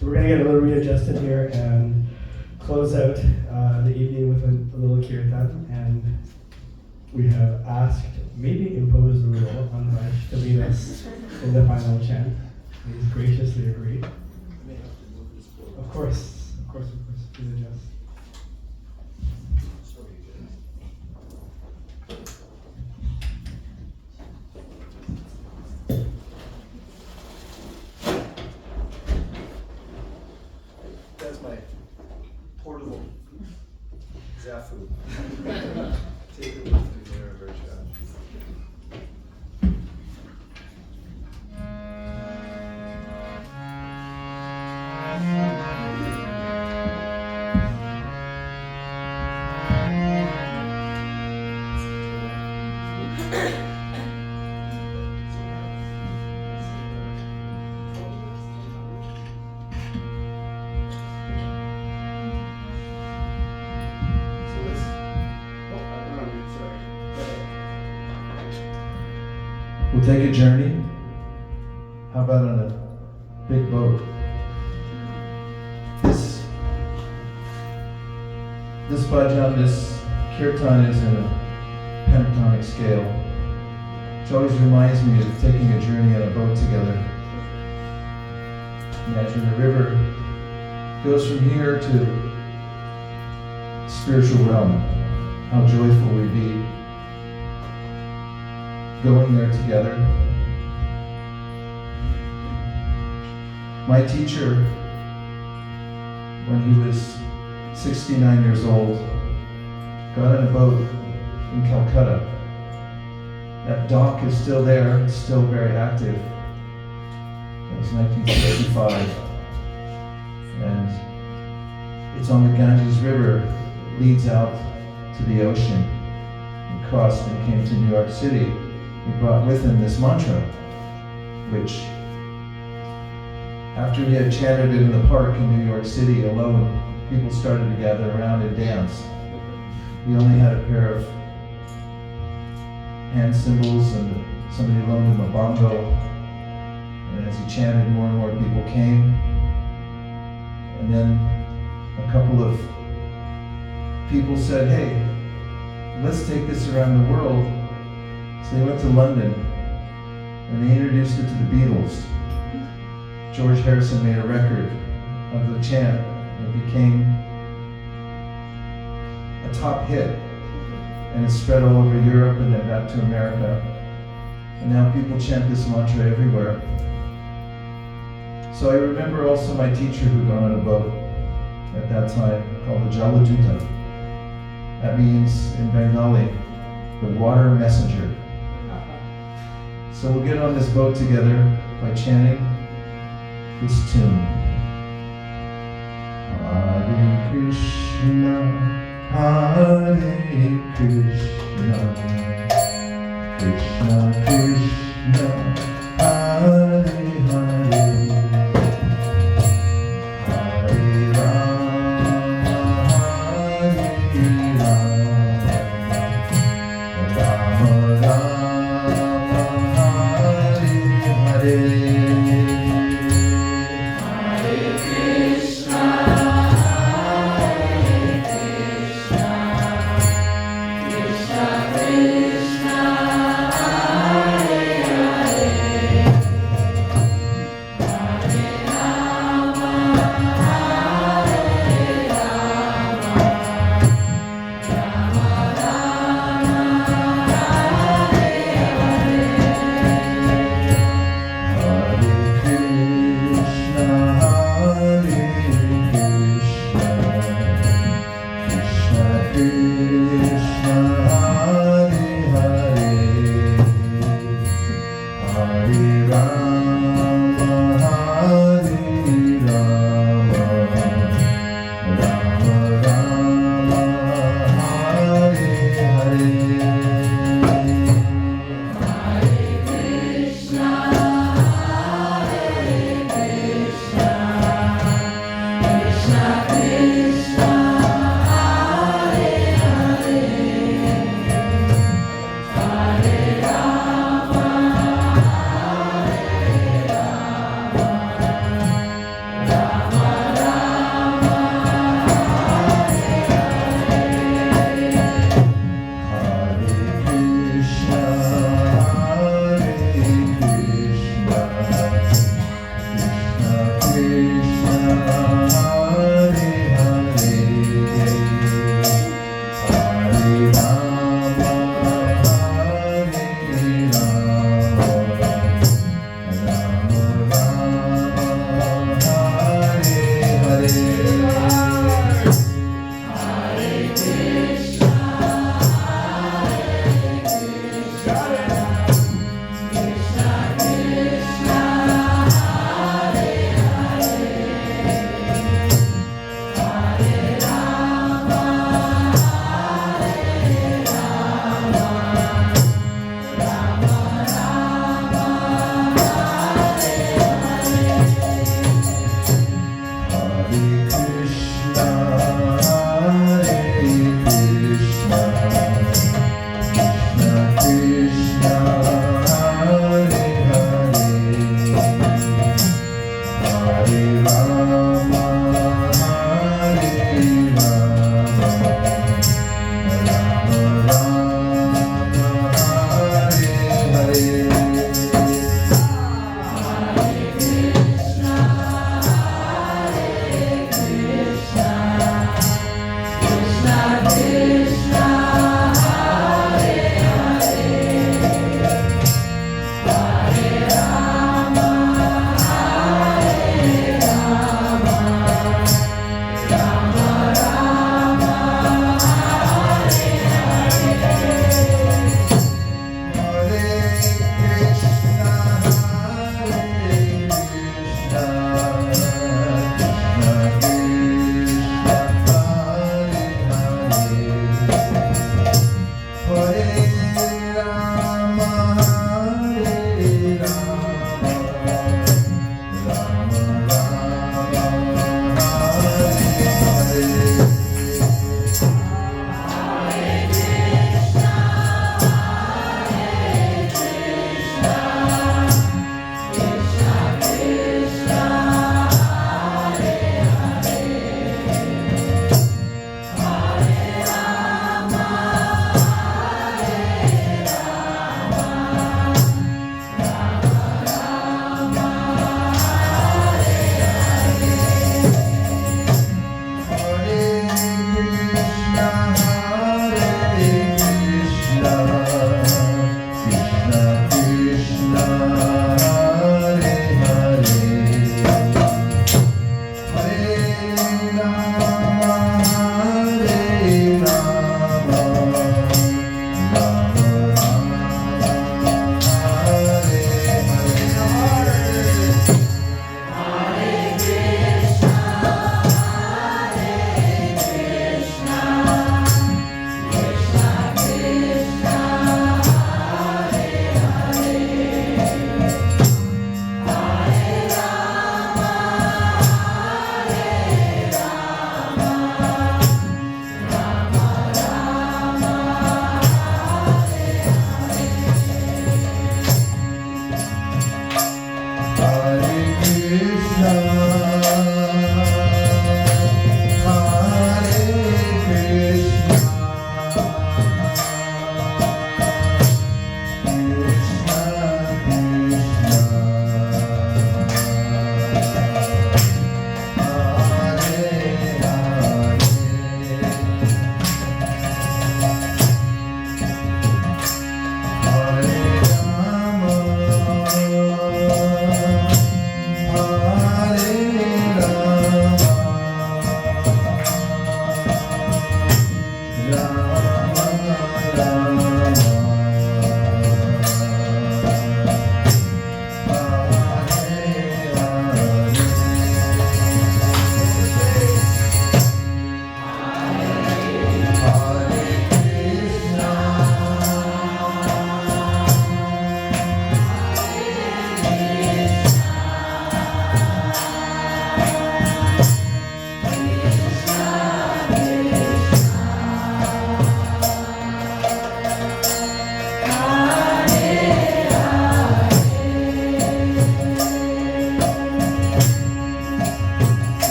So we're going to get a little readjusted here and close out the evening with a little kirtan. And we have asked, maybe imposed the rule on Vaish to lead us in the final chant. He's graciously agreed. Of course. Please adjust. That's my portable Zafu. Take it with me wherever it's at. We'll take a journey. How about on a big boat? This bhajan, this kirtan is in a pentatonic scale, which always reminds me of taking a journey on a boat together. Imagine the river goes from here to spiritual realm. How joyful we'd be going there together. My teacher, when he was 69 years old, got on a boat in Calcutta. That dock is still there, it's still very active. It was 1965. And it's on the Ganges River, it leads out to the ocean. He crossed and came to New York City. He brought with him this mantra, which after he had chanted it in the park in New York City alone, people started to gather around and dance. He only had a pair of hand cymbals and somebody loaned him a bongo. And as he chanted, more and more people came. And then a couple of people said, hey, let's take this around the world. So they went to London and they introduced it to the Beatles. George Harrison made a record of the chant. It became a top hit. And it spread all over Europe and then back to America. And now people chant this mantra everywhere. So I remember also my teacher who got on a boat at that time called the Jaladuta. That means in Bengali, the water messenger. So we'll get on this boat together by chanting this tune. Hare Krishna, Hare Krishna, Krishna Krishna, Hare Hare, Hare Rama, Hare Rama, Rama Rama, Hare Hare.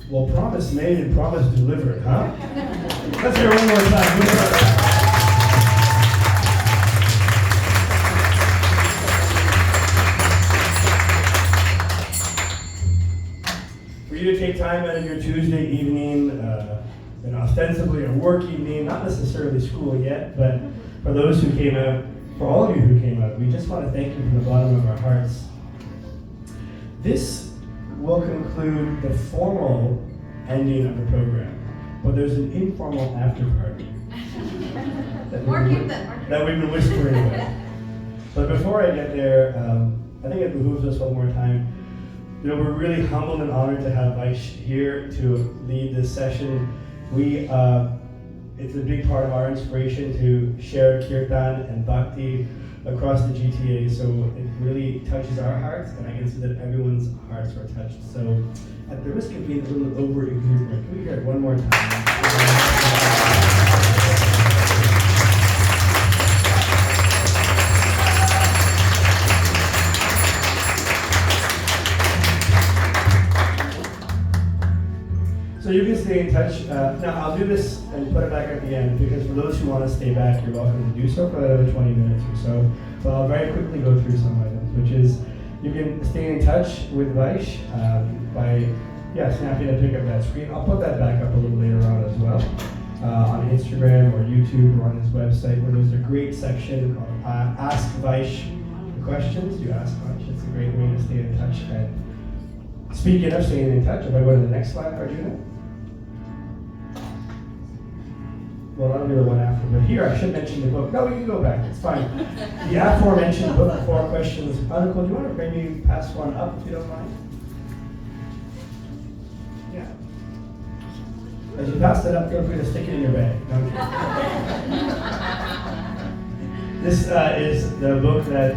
Well, promise made and promise delivered, huh? Let's hear it one more time. For you to take time out of your Tuesday evening, and ostensibly a work evening, not necessarily school yet, but for those who came out, for all of you who came out, we just want to thank you from the bottom of our hearts. This will conclude the formal ending of the program, but there's an informal after party that we've been whispering about. But before I get there, I think it behooves us one more time. You know, we're really humbled and honored to have Vaish here to lead this session. It's a big part of our inspiration to share Kirtan and Bhakti across the GTA, so it really touches our hearts, and I can see that everyone's hearts were touched. So, at the risk of being a little over-exuberant, can we hear it one more time? So you can stay in touch. Now I'll do this and put it back at the end, because for those who want to stay back, you're welcome to do so for another 20 minutes or so. But I'll very quickly go through some items, which is you can stay in touch with Vaish by snapping a pic of that screen. I'll put that back up a little later on as well on Instagram or YouTube or on his website, where there's a great section called Ask Vaish Questions. You ask Vaish. It's a great way to stay in touch. And speaking of staying in touch, if I go to the next slide, Arjuna. Well, that'll be the one after, but here I should mention the book. No, we can go back, it's fine. The aforementioned book, 4 Questions. Nicole, do you want to maybe pass one up if you don't mind? Yeah. As you pass it up, feel free to stick it in your bag. No, this is the book that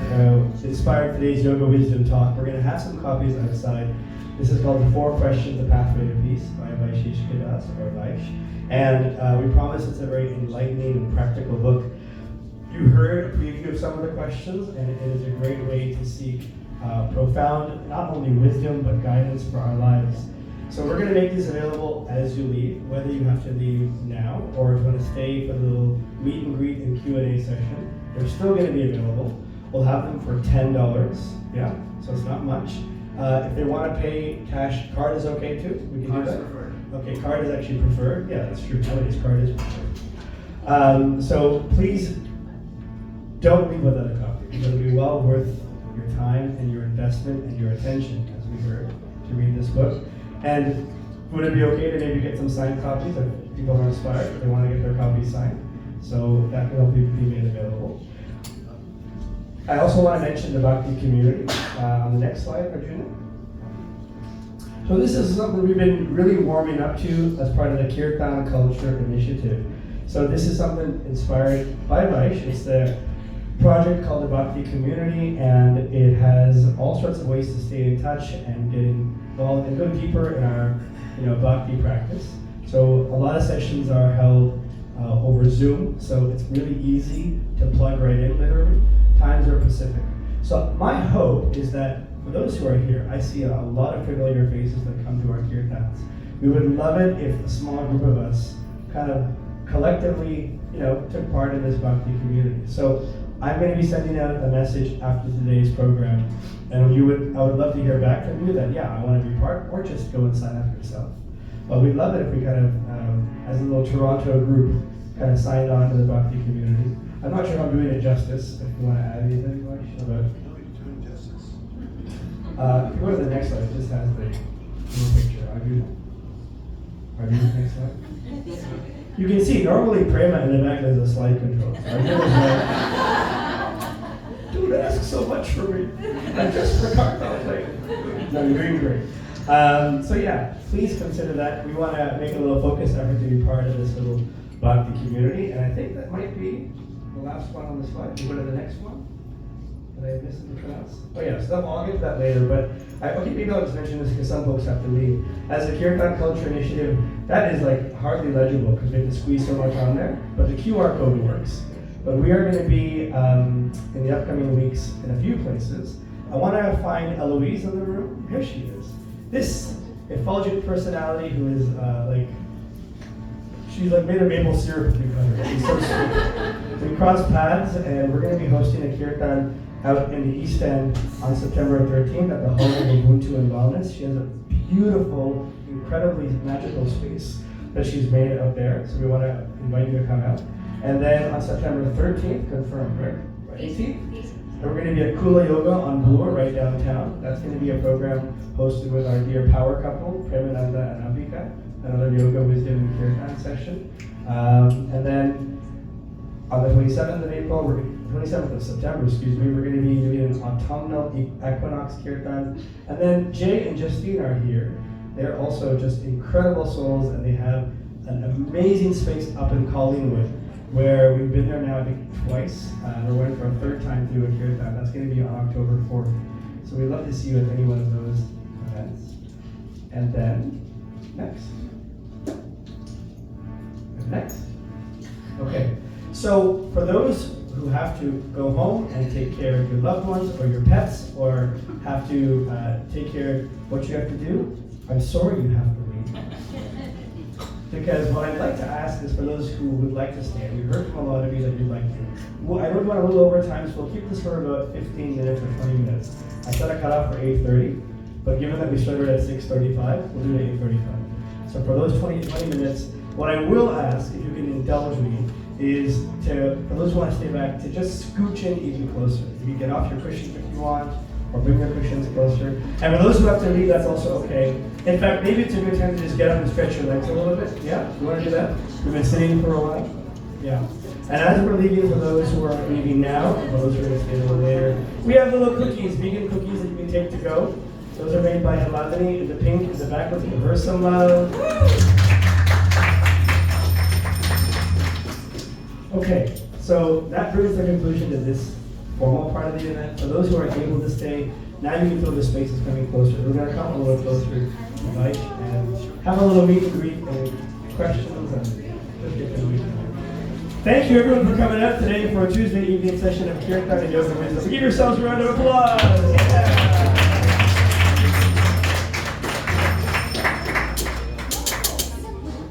inspired today's Yoga Wisdom Talk. We're going to have some copies outside. This is called The 4 Questions, The Pathway to Peace by Vaish or Vaish. And we promise it's a very enlightening and practical book. You heard a preview of some of the questions, and it is a great way to seek profound, not only wisdom, but guidance for our lives. So we're going to make these available as you leave, whether you have to leave now, or if you want to stay for the little meet and greet and Q&A session. They're still going to be available. We'll have them for $10, yeah, so it's not much. If they want to pay cash, card is okay too? We can do that? Okay, card is actually preferred. Yeah, that's true. Nowadays, card is preferred. So please don't leave without a copy. It'll be well worth your time and your investment and your attention, as we heard, to read this book. And would it be okay to maybe get some signed copies if people are inspired, if they want to get their copies signed? So that can help you be made available. I also want to mention the Bhakti community on the next slide, Arjuna. So this is something we've been really warming up to as part of the Kirtan Culture Initiative. So this is something inspired by Vaish. It's the project called the Bhakti Community, and it has all sorts of ways to stay in touch and get involved and go deeper in our Bhakti practice. So a lot of sessions are held over Zoom, so it's really easy to plug right in, literally. Times are Pacific. So my hope is that for those who are here, I see a lot of familiar faces that come to our Kirtans. We would love it if a small group of us kind of collectively, took part in this Bhakti community. So I'm going to be sending out a message after today's program, and I would love to hear back from you that, I want to be part, or just go and sign up yourself. But we'd love it if we kind of, as a little Toronto group, kind of signed on to the Bhakti community. I'm not sure if I'm doing it justice. If you want to add anything, Vaish, about if you go to the next slide, it just has the little picture. Are you next slide? You can see normally Prema in the back has a slide control. Dude, ask so much for me. I'm just for cocktail thing. No, you're doing great. So please consider that. We want to make a little focused effort to be part of this little Bhakti community, and I think that might be the last one on the slide. You go to the next one. Did I miss anything else? Oh yeah, so I'll get to that later, but maybe I'll just mention this because some folks have to leave. As a Kirtan Culture Initiative, that is like hardly legible because we have to squeeze so much on there, but the QR code works. But we are going to be, in the upcoming weeks, in a few places. I want to find Eloise in the room. Here she is. This effulgent personality who is she's like made of maple syrup with her. She's so sweet. We crossed paths, and we're going to be hosting a kirtan out in the East End on September 13th at the Home of Ubuntu and Wellness. She has a beautiful, incredibly magical space that she's made out there, so we want to invite you to come out. And then on September 13th, confirmed, right? 18th? And we're going to be at Kula Yoga on Bloor, right downtown. That's going to be a program hosted with our dear power couple, Premananda and Ambika, another yoga wisdom and kirtan session. And then on the 27th of April, 27th of September, we're going to be doing an autumnal equinox kirtan. And then Jay and Justine are here. They're also just incredible souls, and they have an amazing space up in Collingwood, where we've been there now, I think, twice. We're going for a third time through a kirtan. That's going to be on October 4th. So we'd love to see you at any one of those events. And then, next. Okay, so for those who have to go home and take care of your loved ones or your pets, or have to take care of what you have to do, I'm sorry you have to leave. Because what I'd like to ask is for those who would like to stay, and we heard from a lot of you that you'd like to. Well, I would want a little over time, so we'll keep this for about 15 minutes or 20 minutes. I set a cutoff for 8:30, but given that we started at 6:35, we'll do it at 8:35. So for those 20 minutes, what I will ask, if you can indulge me, is for those who want to stay back, to just scooch in even closer. You can get off your cushions if you want, or bring your cushions closer. And for those who have to leave, that's also okay. In fact, maybe it's a good time to just get up and stretch your legs a little bit. Yeah? You want to do that? We've been sitting for a while. Yeah. And as we're leaving, for those who are leaving now, and for those who are going to stay a little later, we have little cookies, vegan cookies that you can take to go. Those are made by Hiladini in the pink in the back. Let's give her some love. Okay, so that brings the conclusion to this formal part of the event. For those who are able to stay, now you can feel the space is coming closer. We're going to come a little closer to Vaish and have a little meet and greet and questions and just get to know each other. Thank you everyone for coming out today for a Tuesday evening session of Kirtan and Yoga Wisdom. Give yourselves a round of applause. Yeah.